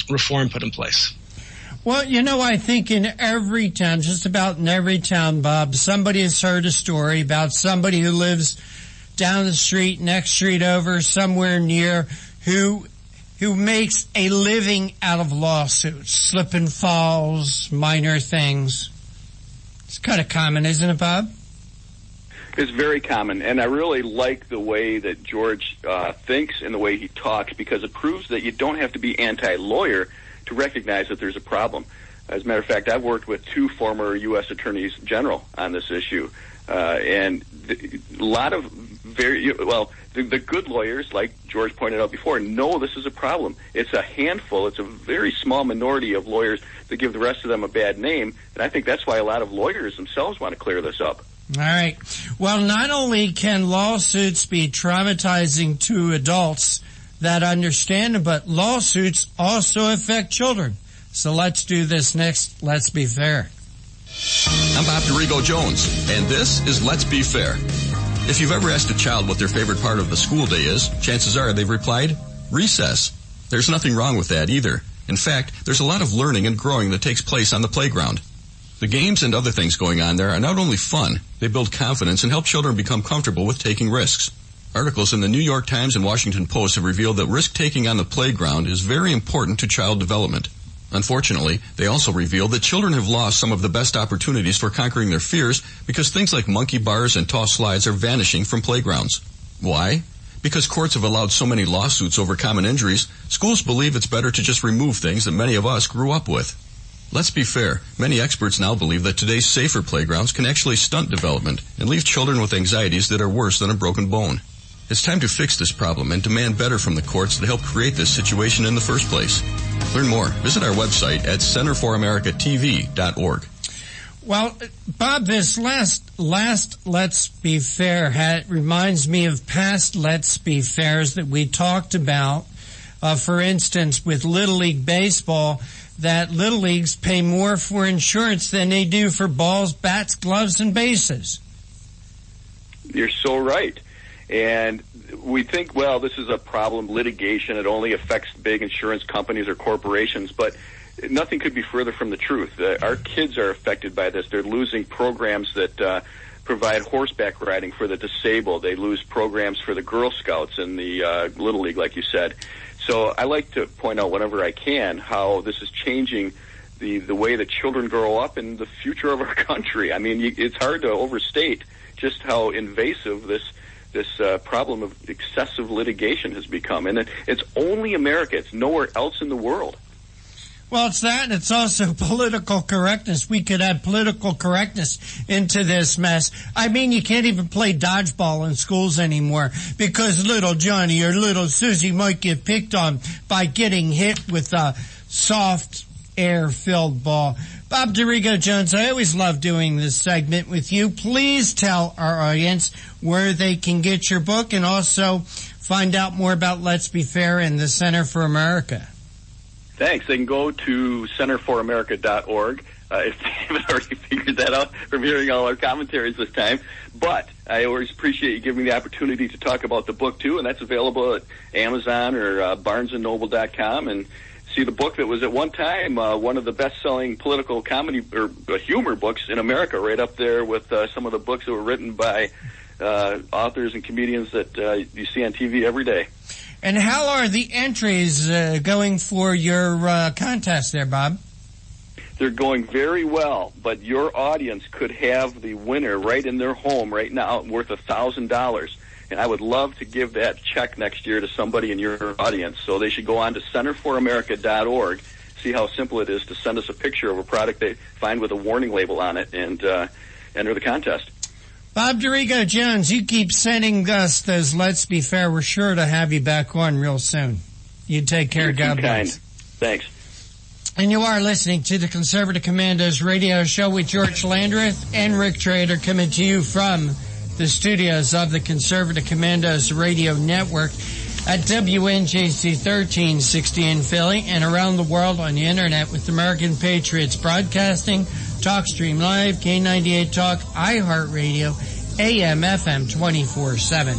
D: reform put in place.
C: Well, I think in every town, just about in every town, Bob, somebody has heard a story about somebody who lives down the street, next street over, somewhere near, who makes a living out of lawsuits, slip and falls, minor things. It's kind of common, isn't it, Bob?
K: It's very common, and I really like the way that George thinks and the way he talks because it proves that you don't have to be anti-lawyer to recognize that there's a problem. As a matter of fact, I've worked with 2 former U.S. Attorneys General on this issue, and a lot of the good lawyers, like George pointed out before, know this is a problem. It's a handful. It's a very small minority of lawyers that give the rest of them a bad name, and I think that's why a lot of lawyers themselves want to clear this up.
C: All right. Well, not only can lawsuits be traumatizing to adults that understand them, but lawsuits also affect children. So let's do this next. Let's Be Fair.
L: I'm Bob DeRigo Jones, and this is Let's Be Fair. If you've ever asked a child what their favorite part of the school day is, chances are they've replied, recess. There's nothing wrong with that either. In fact, there's a lot of learning and growing that takes place on the playground. The games and other things going on there are not only fun, they build confidence and help children become comfortable with taking risks. Articles in the New York Times and Washington Post have revealed that risk-taking on the playground is very important to child development. Unfortunately, they also reveal that children have lost some of the best opportunities for conquering their fears because things like monkey bars and tall slides are vanishing from playgrounds. Why? Because courts have allowed so many lawsuits over common injuries, schools believe it's better to just remove things that many of us grew up with. Let's be fair. Many experts now believe that today's safer playgrounds can actually stunt development and leave children with anxieties that are worse than a broken bone. It's time to fix this problem and demand better from the courts that helped create this situation in the first place. Learn more. Visit our website at centerforamericatv.org.
C: Well, Bob, this last Let's Be Fair reminds me of past Let's Be Fairs that we talked about. For instance, with Little League Baseball, that Little Leagues pay more for insurance than they do for balls, bats, gloves, and bases.
K: You're so right. And we think, well, this is a problem, litigation. It only affects big insurance companies or corporations, but nothing could be further from the truth. Our kids are affected by this. They're losing programs that provide horseback riding for the disabled. They lose programs for the Girl Scouts and the Little League, like you said. So I like to point out whenever I can how this is changing the way that children grow up and the future of our country. I mean, it's hard to overstate just how invasive this problem of excessive litigation has become. And it's only America. It's nowhere else in the world.
C: Well, it's that, and it's also political correctness. We could add political correctness into this mess. I mean, you can't even play dodgeball in schools anymore because little Johnny or little Susie might get picked on by getting hit with a soft, air-filled ball. Bob DeRigo Jones, I always love doing this segment with you. Please tell our audience where they can get your book and also find out more about Let's Be Fair and the Center for America.
K: Thanks. They can go to centerforamerica.org if they haven't already figured that out from hearing all our commentaries this time. But I always appreciate you giving me the opportunity to talk about the book, too, and that's available at Amazon or BarnesandNoble.com. And see the book that was at one time one of the best-selling political comedy or humor books in America, right up there with some of the books that were written by authors and comedians that you see on TV every day.
C: And how are the entries going for your contest there, Bob?
K: They're going very well, but your audience could have the winner right in their home right now, worth $1,000. And I would love to give that check next year to somebody in your audience. So they should go on to centerforamerica.org, see how simple it is to send us a picture of a product they find with a warning label on it, and enter the contest.
C: Bob Dorigo Jones, you keep sending us those Let's Be Fair. We're sure to have you back on real soon. You take care. God bless.
K: Thanks.
C: And you are listening to the Conservative Commandos radio show with George Landreth and Rick Trader, coming to you from the studios of the Conservative Commandos radio network at WNJC 1360 in Philly and around the world on the internet with American Patriots Broadcasting, TalkStream Live, K98 Talk, iHeartRadio, AM, FM 24/7.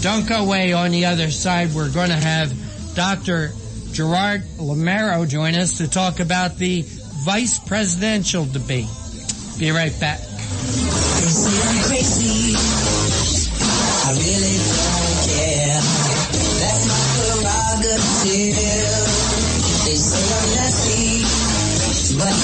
C: Don't go away. On the other side, we're going to have Dr. Gerard Lamero join us to talk about the vice presidential debate. Be right back.
E: They say I'm crazy. I really don't care. That's my prerogative. They say I'm nasty, but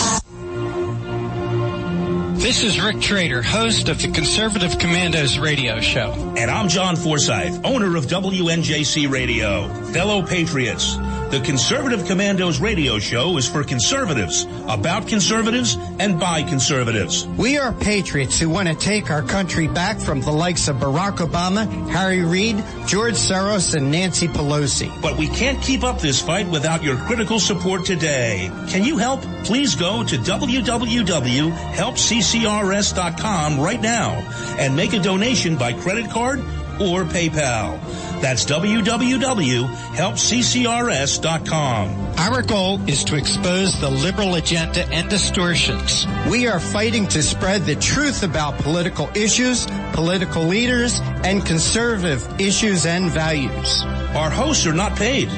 C: This is Rick Trader, host of the Conservative Commandos radio show.
A: And I'm John Forsyth, owner of WNJC Radio. Fellow patriots, the Conservative Commandos radio show is for conservatives, about conservatives, and by conservatives.
C: We are patriots who want to take our country back from the likes of Barack Obama, Harry Reid, George Soros, and Nancy Pelosi.
A: But we can't keep up this fight without your critical support today. Can you help? Please go to www.helpccrs.com right now and make a donation by credit card or PayPal. That's www.helpccrs.com.
C: Our goal is to expose the liberal agenda and distortions. We are fighting to spread the truth about political issues, political leaders, and conservative issues and values.
A: Our hosts are not paid.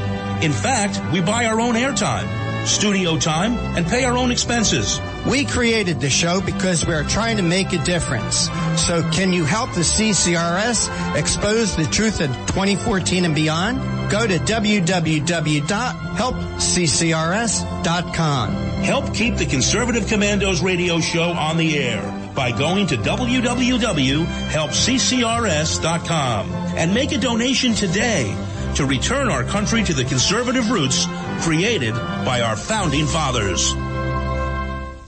A: In fact, we buy our own airtime, studio time, and pay our own expenses.
C: We created the show because we are trying to make a difference. So can you help the CCRS expose the truth in 2014 and beyond? Go to www.helpccrs.com.
A: Help keep the Conservative Commandos radio show on the air by going to www.helpccrs.com and make a donation today to return our country to the conservative roots created by our founding fathers.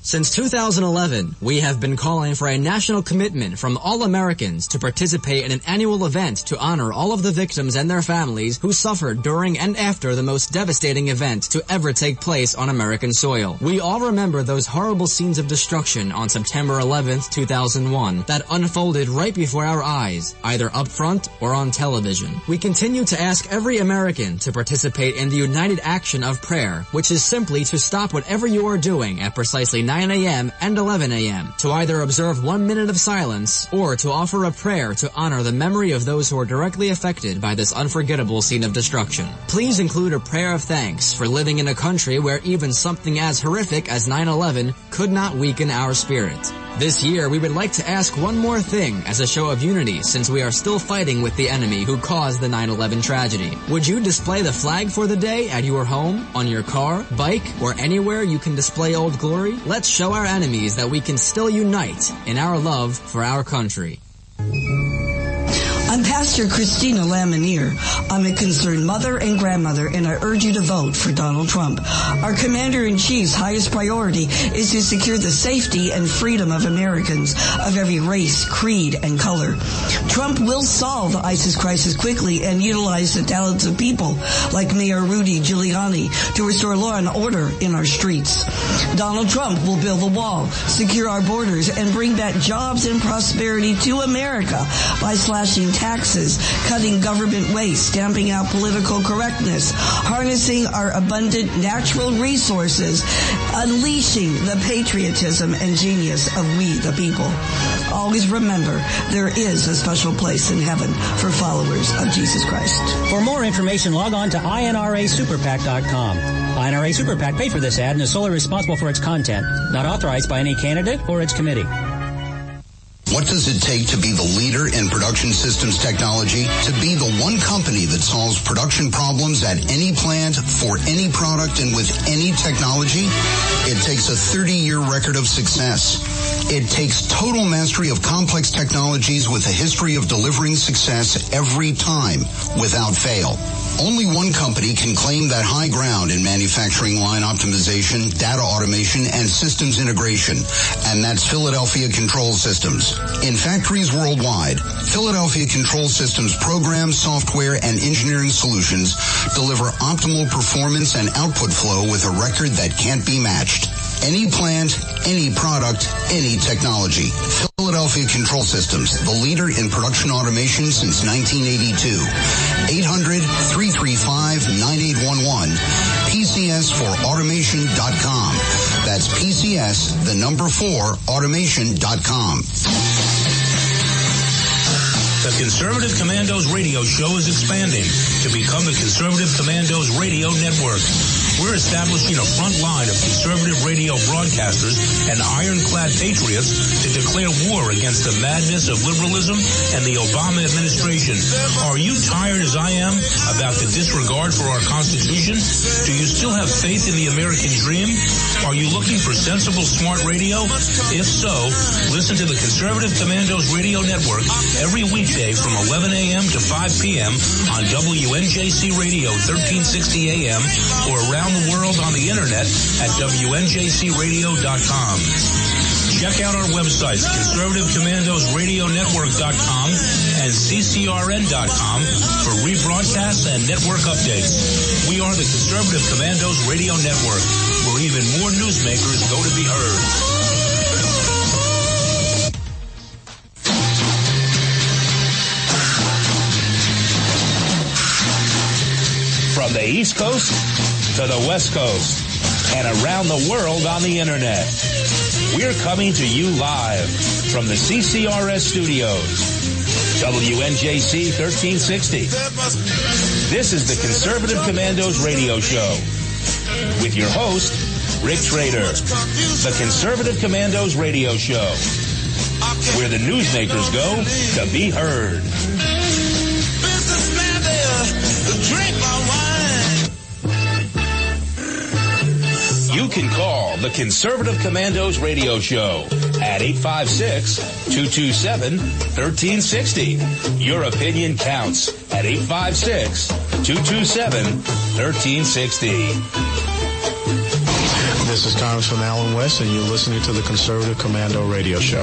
F: Since 2011, we have been calling for a national commitment from all Americans to participate in an annual event to honor all of the victims and their families who suffered during and after the most devastating event to ever take place on American soil. We all remember those horrible scenes of destruction on September 11th, 2001 that unfolded right before our eyes, either up front or on television. We continue to ask every American to participate in the united action of prayer, which is simply to stop whatever you are doing at precisely 9 a.m. and 11 a.m. to either observe 1 minute of silence or to offer a prayer to honor the memory of those who are directly affected by this unforgettable scene of destruction. Please include a prayer of thanks for living in a country where even something as horrific as 9/11 could not weaken our spirit. This year, we would like to ask one more thing as a show of unity since we are still fighting with the enemy who caused the 9/11 tragedy. Would you display the flag for the day at your home, on your car, bike, or anywhere you can display Old Glory? Let's show our enemies that we can still unite in our love for our country.
G: I'm Pastor Christina Lamanier. I'm a concerned mother and grandmother, and I urge you to vote for Donald Trump. Our Commander-in-Chief's highest priority is to secure the safety and freedom of Americans of every race, creed, and color. Trump will solve the ISIS crisis quickly and utilize the talents of people like Mayor Rudy Giuliani to restore law and order in our streets. Donald Trump will build the wall, secure our borders, and bring back jobs and prosperity to America by slashing taxes, cutting government waste, stamping out political correctness, harnessing our abundant natural resources, unleashing the patriotism and genius of we the people. Always remember, there is a special place in heaven for followers of Jesus Christ.
H: For more information, log on to INRASuperPAC.com. INRA Super PAC paid for this ad and is solely responsible for its content, not authorized by any candidate or its committee.
I: What does it take to be the leader in production systems technology? To be the one company that solves production problems at any plant, for any product, and with any technology? It takes a 30-year record of success. It takes total mastery of complex technologies with a history of delivering success every time, without fail. Only one company can claim that high ground in manufacturing line optimization, data automation, and systems integration, and that's Philadelphia Control Systems. In factories worldwide, Philadelphia Control Systems programs, software, and engineering solutions deliver optimal performance and output flow with a record that can't be matched. Any plant, any product, any technology. Philadelphia Control Systems, the leader in production automation since 1982. 800-335-9811. PCS4automation.com. That's PCS, the number 4, automation.com.
A: The Conservative Commandos radio show is expanding to become the Conservative Commandos radio network. We're establishing a front line of conservative radio broadcasters and ironclad patriots to declare war against the madness of liberalism and the Obama administration. Are you tired as I am about the disregard for our Constitution? Do you still have faith in the American dream? Are you looking for sensible, smart radio? If so, listen to the Conservative Commandos radio network every weekday from 11 a.m. to 5 p.m. on WNJC Radio 1360 a.m. or around the world on the internet at WNJCradio.com. Check out our websites, ConservativeCommandosRadioNetwork.com and CCRN.com for rebroadcasts and network updates. We are the Conservative Commandos Radio Network, where even more newsmakers go to be heard. From the East Coast to the West Coast and around the world on the internet, we're coming to you live from the CCRS studios, WNJC 1360. This is the Conservative Commandos radio show with your host, Rick Trader. The Conservative Commandos radio show, where the newsmakers go to be heard. You can call the Conservative Commandos radio show at 856-227-1360. Your opinion counts at 856-227-1360.
B: This is Congressman Alan West, and you're listening to the Conservative Commando radio show.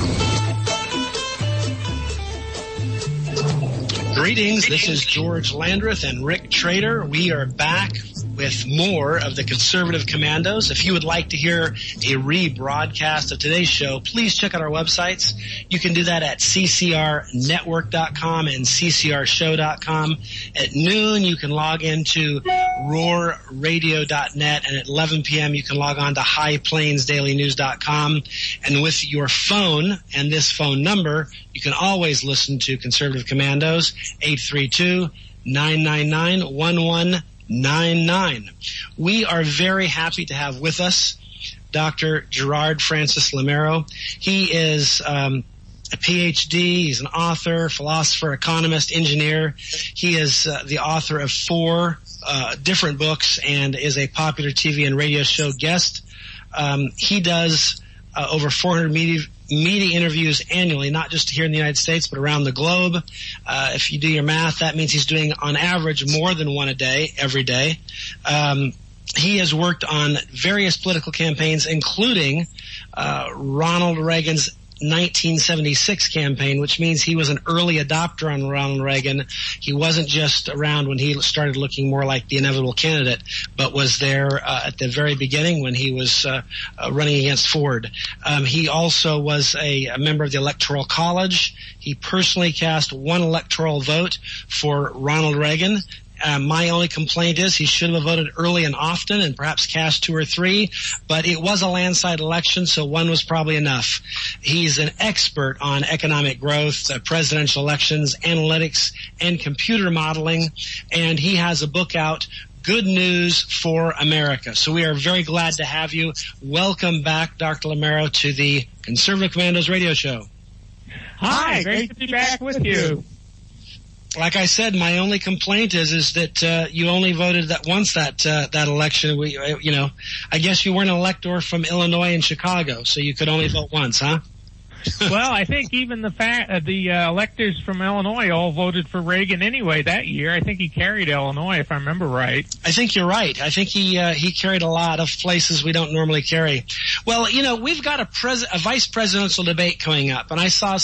D: Greetings, this is George Landreth and Rick Trader. We are back with more of the Conservative Commandos. If you would like to hear a rebroadcast of today's show, please check out our websites. You can do that at ccrnetwork.com and ccrshow.com. At noon, you can log into roarradio.net, and at 11 p.m. you can log on to highplainsdailynews.com. And with your phone and this phone number, you can always listen to Conservative Commandos, 832-999-1199. We are very happy to have with us Dr. Gerard Francis Lamero. He is a PhD. He's an author, philosopher, economist, engineer. He is the author of 4 different books and is a popular TV and radio show guest. He does over 400 media interviews annually, not just here in the United States, but around the globe. If you do your math, that means he's doing, on average, more than one a day, every day. He has worked on various political campaigns, including Ronald Reagan's 1976 campaign, which means he was an early adopter on Ronald Reagan. He wasn't just around when he started looking more like the inevitable candidate, but was there at the very beginning when he was running against Ford. He also was a member of the Electoral College. He personally cast 1 electoral vote for Ronald Reagan. My only complaint is he should have voted early and often and perhaps cast 2 or 3, but it was a landslide election, so 1 was probably enough. He's an expert on economic growth, presidential elections, analytics, and computer modeling, and he has a book out, Good News for America. So we are very glad to have you. Welcome back, Dr. Lamero, to the Conservative Commandos radio show.
M: Hi, great to be back with you.
D: Like I said, my only complaint is that you only voted that election. I guess you weren't an elector from Illinois and Chicago, so you could only vote once, huh?
M: Well, I think even the electors from Illinois all voted for Reagan anyway that year. I think he carried Illinois, if I remember right.
D: I think you're right. I think he carried a lot of places we don't normally carry. Well, we've got a vice presidential debate coming up, and I saw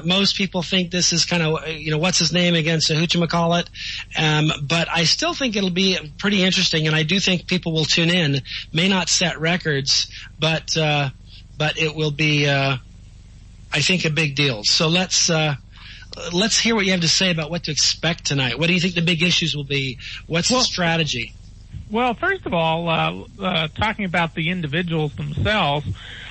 D: most people think this is kind of, what's his name against whatchamacallit, but I still think it'll be pretty interesting, and I do think people will tune in. May not set records, but it will be, I think, a big deal. So let's hear what you have to say about what to expect tonight. What do you think the big issues will be? What's the strategy?
M: Well, first of all, talking about the individuals themselves,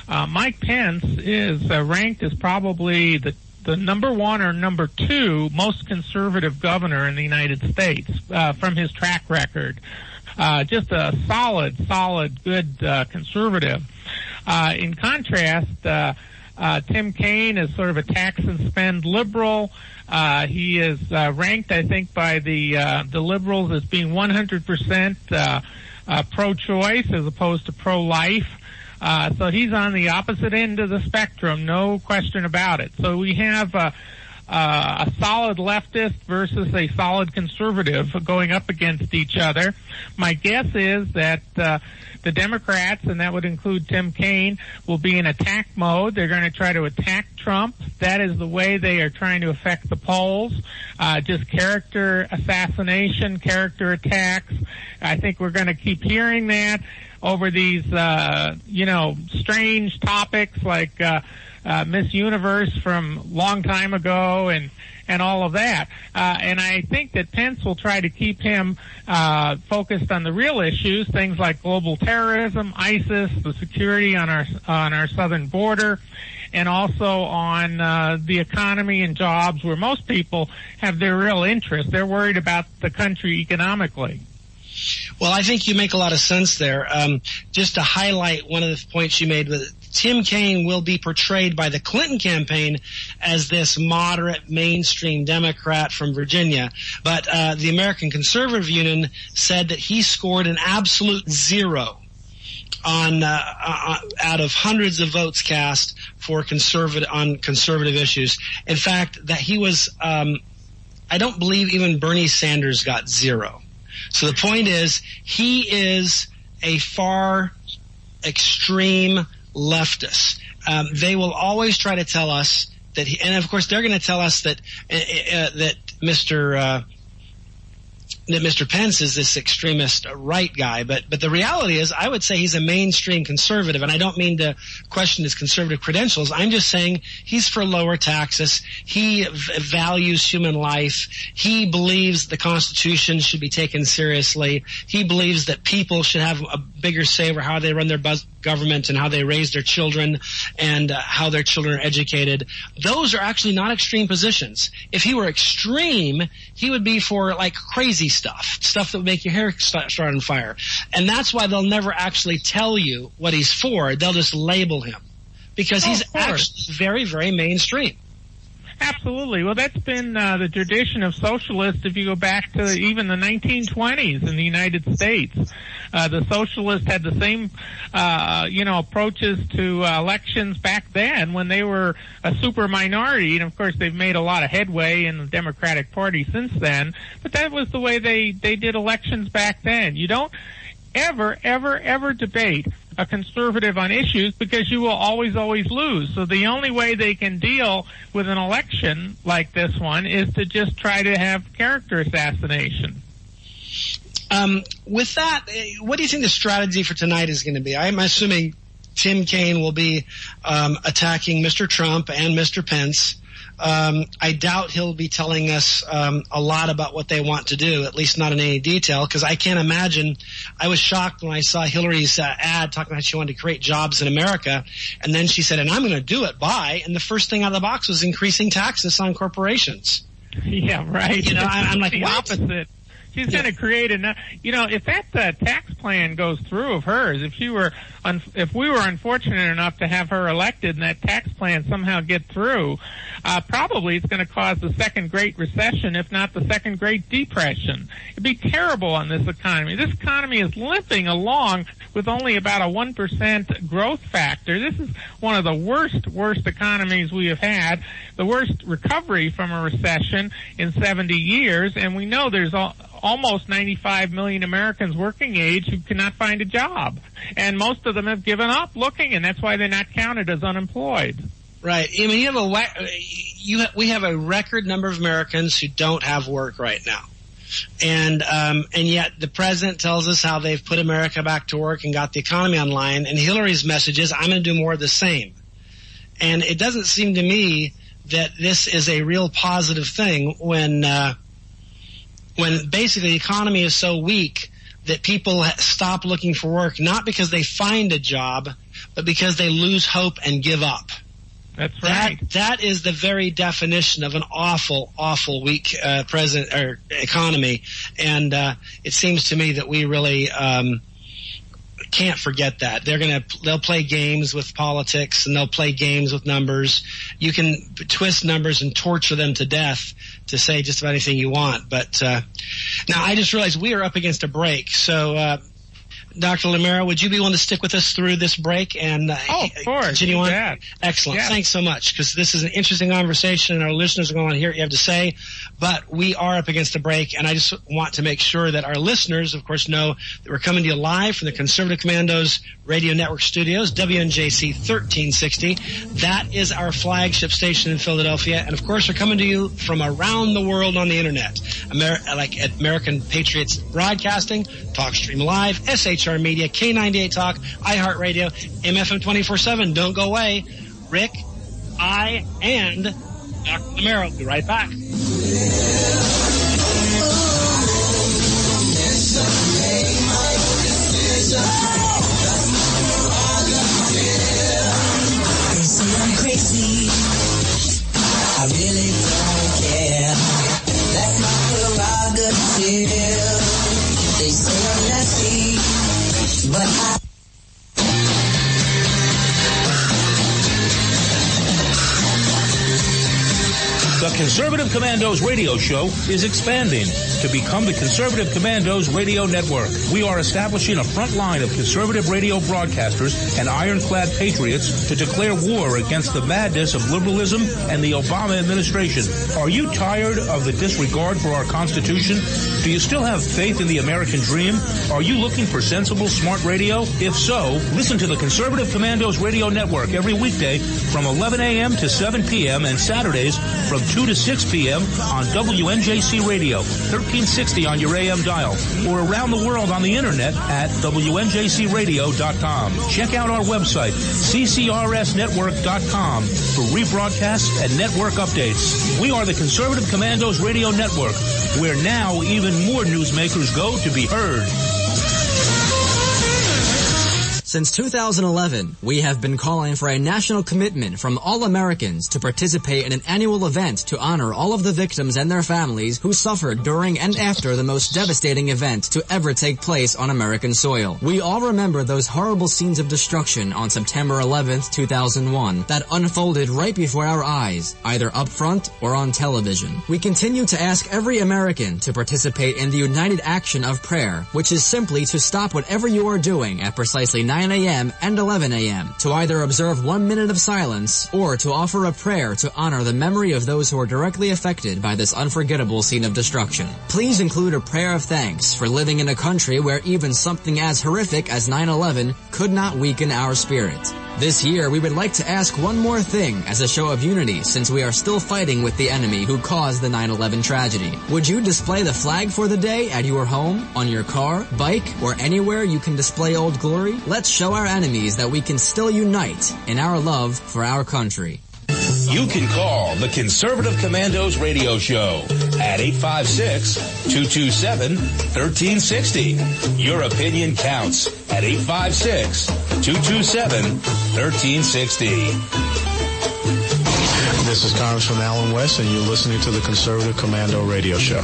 M: Mike Pence is ranked as probably the number 1 or number 2 most conservative governor in the United States from his track record. Just a solid, good conservative. In contrast, Tim Kaine is sort of a tax and spend liberal. He is ranked, I think, by the liberals as being 100% pro-choice as opposed to pro-life. So he's on the opposite end of the spectrum, no question about it. So we have a solid leftist versus a solid conservative going up against each other. My guess is that the Democrats, and that would include Tim Kaine, will be in attack mode. They're going to try to attack Trump. That is the way they are trying to affect the polls. Just character assassination, character attacks. I think we're going to keep hearing that over these, strange topics like Miss Universe from long time ago and all of that. And I think that Pence will try to keep him focused on the real issues, things like global terrorism, ISIS, the security on our southern border, and also on the economy and jobs, where most people have their real interest. They're worried about the country economically.
D: Well, I think you make a lot of sense there. Just to highlight one of the points you made with Tim Kaine will be portrayed by the Clinton campaign as this moderate mainstream Democrat from Virginia. But the American Conservative Union said that he scored an absolute 0 on out of hundreds of votes cast for conservative issues. In fact, that he was I don't believe even Bernie Sanders got 0. So the point is, he is a far extreme leftist. They will always try to tell us that and of course they're going to tell us that Mr. Pence is this extremist right guy, but the reality is, I would say he's a mainstream conservative, and I don't mean to question his conservative credentials. I'm just saying he's for lower taxes. He values human life. He believes the Constitution should be taken seriously. He believes that people should have a bigger say over how they run their government and how they raise their children and how their children are educated. Those are actually not extreme positions. If he were extreme, he would be for like crazy stuff that would make your hair start on fire. And that's why they'll never actually tell you what he's for. They'll just label him because he's actually very, very mainstream.
M: Absolutely. Well, that's been the tradition of socialists if you go back to even the 1920s in the United States. The socialists had the same, approaches to elections back then when they were a super minority. And, of course, they've made a lot of headway in the Democratic Party since then. But that was the way they did elections back then. You don't ever debate a conservative on issues because you will always lose. So the only way they can deal with an election like this one is to just try to have character assassination.
D: With that, what do you think the strategy for tonight is going to be? I'm assuming Tim Kaine will be attacking Mr. Trump and Mr. Pence. I doubt he'll be telling us a lot about what they want to do, at least not in any detail, because I can't imagine. I was shocked when I saw Hillary's ad talking about she wanted to create jobs in America, and then she said, and I'm going to do it by, and the first thing out of the box was increasing taxes on corporations.
M: Yeah, right.
D: You know, I'm like,
M: the
D: what?
M: opposite. She's going to create enough. You know, if that tax plan goes through of hers, if we were unfortunate enough to have her elected and that tax plan somehow get through, probably it's going to cause the second Great Recession, if not the second Great Depression. It'd be terrible on this economy. This economy is limping along with only about a 1% growth factor. This is one of the worst economies we have had, the worst recovery from a recession in 70 years, and we know there's almost 95 million Americans working age who cannot find a job. And most of them have given up looking, and that's why they're not counted as unemployed.
D: Right. I mean, we have a record number of Americans who don't have work right now. And yet the president tells us how they've put America back to work and got the economy online. And Hillary's message is, I'm going to do more of the same. And it doesn't seem to me that this is a real positive thing when basically the economy is so weak that people stop looking for work, not because they find a job, but because they lose hope and give up.
M: That's right.
D: That is the very definition of an awful, awful weak economy, and it seems to me that we really can't forget that. They'll play games with politics, and they'll play games with numbers. You can twist numbers and torture them to death to say just about anything you want. But now I just realized we are up against a break, so. Dr. Lamera, would you be willing to stick with us through this break and
M: of course.
D: Continue on?
M: Yeah.
D: Excellent.
M: Yeah.
D: Thanks so much, because this is an interesting conversation, and our listeners are going to hear what you have to say. But we are up against a break, and I just want to make sure that our listeners, of course, know that we're coming to you live from the Conservative Commandos Radio Network studios, WNJC 1360. That is our flagship station in Philadelphia. And, of course, we're coming to you from around the world on the Internet, like at American Patriots Broadcasting, TalkStream Live, SHR Media, K98 Talk, iHeartRadio, MFM 24/7. Don't go away. Rick, I, and Dr. Lamera will be right back.
E: They say I'm crazy. I really don't care. That's my prerogative. They say I'm nasty, but I...
A: The Conservative Commandos radio show is expanding to become the Conservative Commandos Radio Network. We are establishing a front line of conservative radio broadcasters and ironclad patriots to declare war against the madness of liberalism and the Obama administration. Are you tired of the disregard for our Constitution? Do you still have faith in the American dream? Are you looking for sensible, smart radio? If so, listen to the Conservative Commandos Radio Network every weekday from 11 a.m. to 7 p.m. and Saturdays from 2 to 6 p.m. on WNJC Radio, 1360 on your AM dial, or around the world on the Internet at WNJCradio.com. Check out our website, ccrsnetwork.com, for rebroadcasts and network updates. We are the Conservative Commandos Radio Network, where now even more newsmakers go to be heard.
F: Since 2011, we have been calling for a national commitment from all Americans to participate in an annual event to honor all of the victims and their families who suffered during and after the most devastating event to ever take place on American soil. We all remember those horrible scenes of destruction on September 11th, 2001 that unfolded right before our eyes, either up front or on television. We continue to ask every American to participate in the united action of prayer, which is simply to stop whatever you are doing at precisely 9 a.m. and 11 a.m. to either observe 1 minute of silence or to offer a prayer to honor the memory of those who were directly affected by this unforgettable scene of destruction. Please include a prayer of thanks for living in a country where even something as horrific as 9/11 could not weaken our spirit. This year, we would like to ask one more thing as a show of unity, since we are still fighting with the enemy who caused the 9/11 tragedy. Would you display the flag for the day at your home, on your car, bike, or anywhere you can display Old Glory? Let's show our enemies that we can still unite in our love for our country.
A: You can call the Conservative Commandos radio show at 856-227-1360. Your opinion counts at 856-227-1360.
B: This is Congressman Alan West, and you're listening to the Conservative Commando radio show.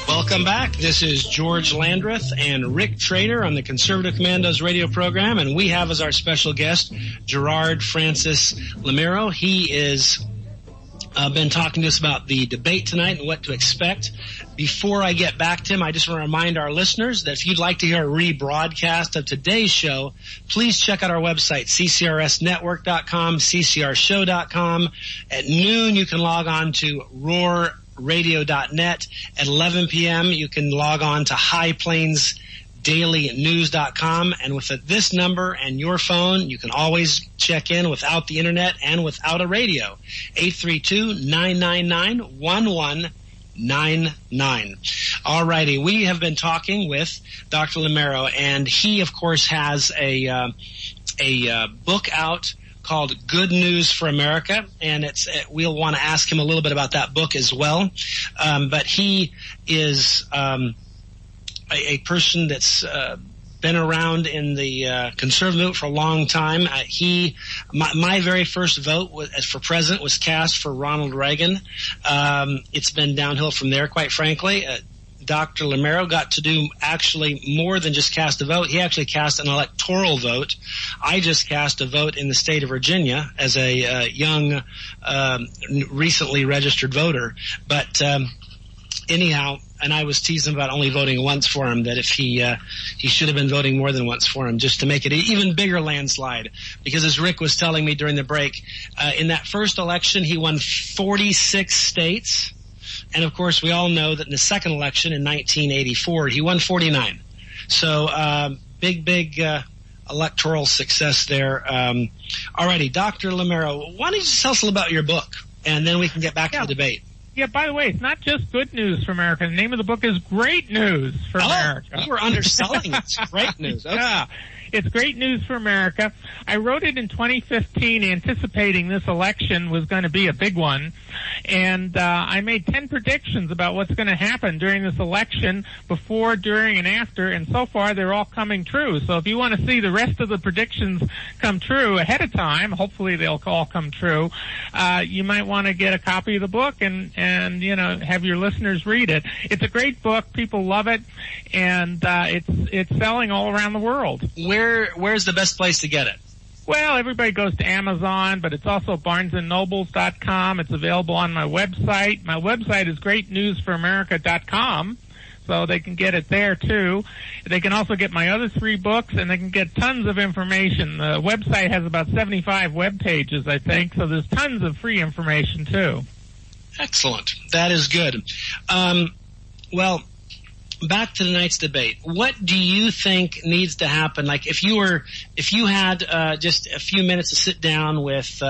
D: Welcome back. This is George Landreth and Rick Trader on the Conservative Commandos radio program, and we have as our special guest Gerard Francis Lamero. He is been talking to us about the debate tonight and what to expect. Before I get back to him, I just want to remind our listeners that if you'd like to hear a rebroadcast of today's show, please check out our website, ccrsnetwork.com, ccrshow.com. At noon, you can log on to roarradio.net. At 11 p.m., you can log on to highplainsdailynews.com. And with this number and your phone, you can always check in without the internet and without a radio. 832-999-1199. All righty. We have been talking with Dr. Lamero, and he, of course, has a book out called Good News for America, and we'll want to ask him a little bit about that book as well. But he is a person that's been around in the conservative movement for a long time. My very first vote for president was cast for Ronald Reagan. It's been downhill from there, quite frankly. Dr. Lamero got to do actually more than just cast a vote. He actually cast an electoral vote. I just cast a vote in the state of Virginia as a young, recently registered voter. But anyhow, and I was teasing about only voting once for him, that if he should have been voting more than once for him just to make it an even bigger landslide. Because as Rick was telling me during the break, in that first election, he won 46 states. And, of course, we all know that in the second election in 1984, he won 49. So big electoral success there. All righty, Dr. Lamero, why don't you just tell us a little about your book, and then we can get back to the debate.
M: Yeah, by the way, it's not just good news for America. The name of the book is Great News for America.
D: You were underselling it. It's great news. Okay.
M: Yeah, it's great news for America. I wrote it in 2015 anticipating this election was going to be a big one. And I made 10 predictions about what's going to happen during this election, before, during, and after. And so far, they're all coming true. So if you want to see the rest of the predictions come true ahead of time, hopefully they'll all come true, you might want to get a copy of the book and have your listeners read it. It's a great book. People love it. And it's selling all around the world.
D: Where's the best place to get it?
M: Well, everybody goes to Amazon, but it's also BarnesandNobles.com. It's available on my website. My website is greatnewsforamerica.com, so they can get it there, too. They can also get my other 3 books, and they can get tons of information. The website has about 75 web pages, I think, so there's tons of free information, too.
D: Excellent. That is good. Well, back to tonight's debate. What do you think needs to happen? Like, if you had just a few minutes to sit down with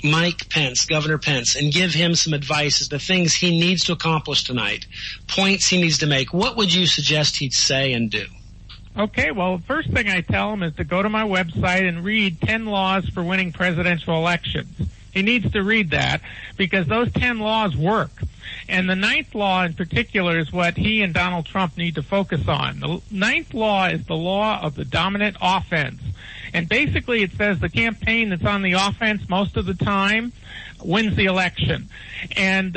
D: Mike Pence, Governor Pence, and give him some advice as to things he needs to accomplish tonight, points he needs to make, what would you suggest he'd say and do?
M: Okay, well, the first thing I tell him is to go to my website and read 10 laws for winning presidential elections. He needs to read that because those 10 laws work. And the 9th law in particular is what he and Donald Trump need to focus on. The 9th law is the law of the dominant offense. And basically it says the campaign that's on the offense most of the time wins the election. And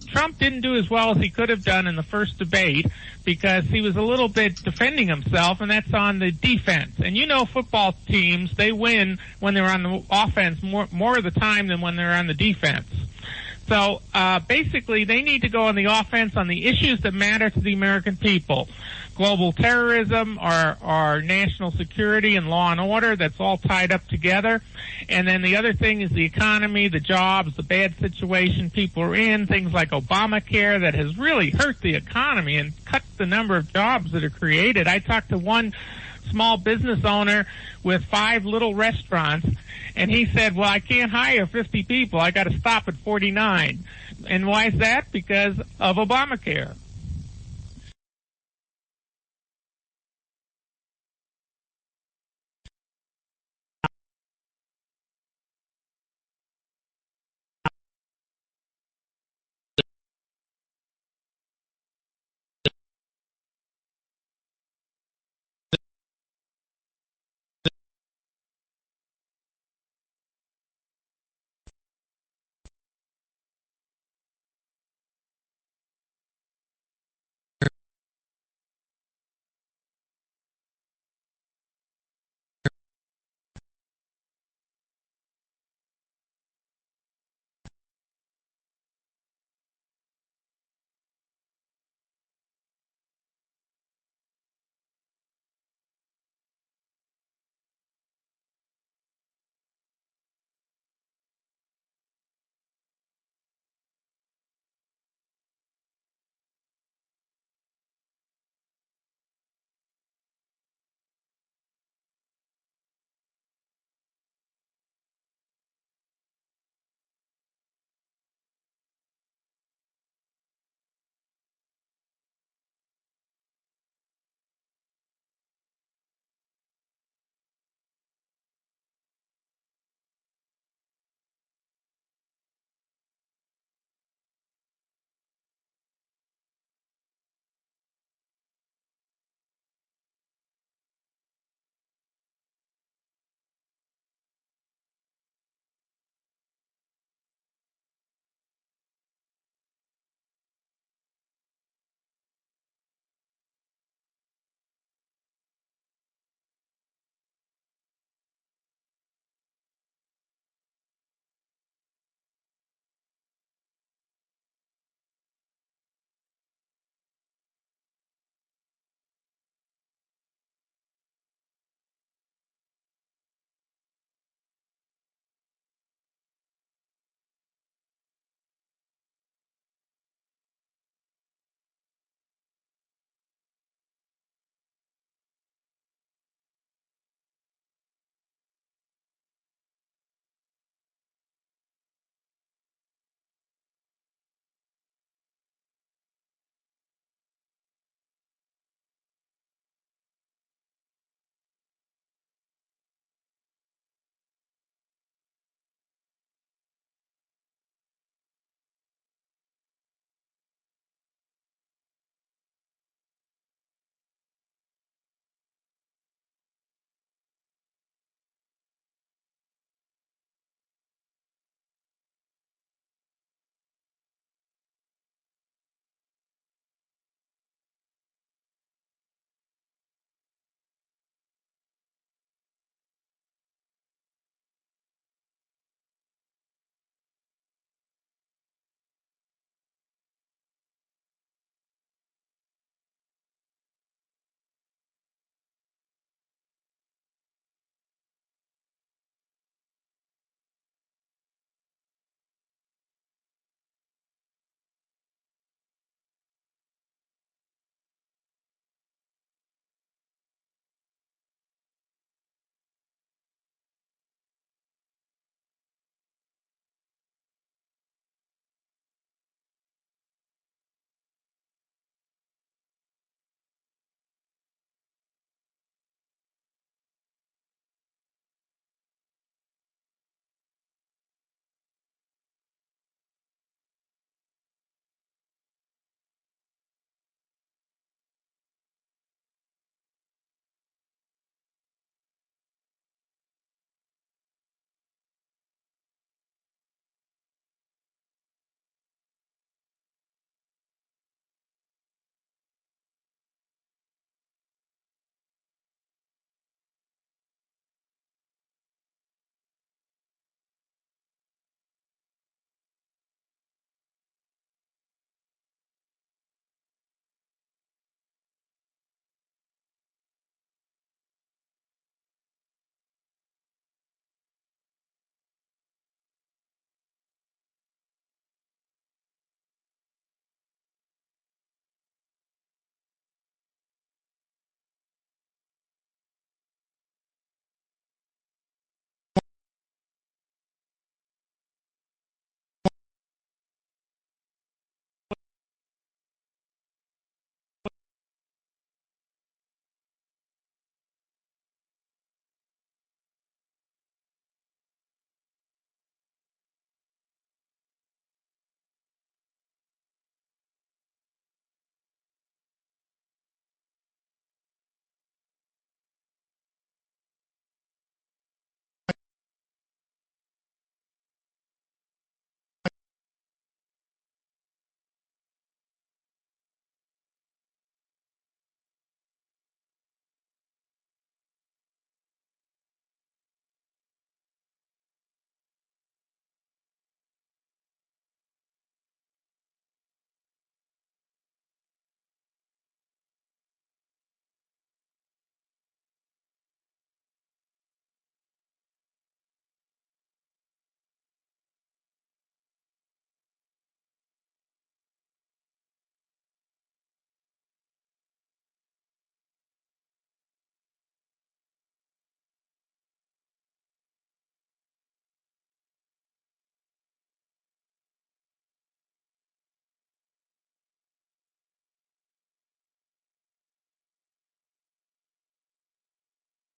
M: Trump didn't do as well as he could have done in the first debate because he was a little bit defending himself, and that's on the defense. And you know football teams, they win when they're on the offense more of the time than when they're on the defense. So basically they need to go on the offense on the issues that matter to the American people. Global terrorism, our national security and law and order, that's all tied up together. And then the other thing is the economy, the jobs, the bad situation people are in, things like Obamacare that has really hurt the economy and cut the number of jobs that are created. I talked to one small business owner with 5 little restaurants, and he said, well, I can't hire 50 people. I got to stop at 49. And why is that? Because of Obamacare.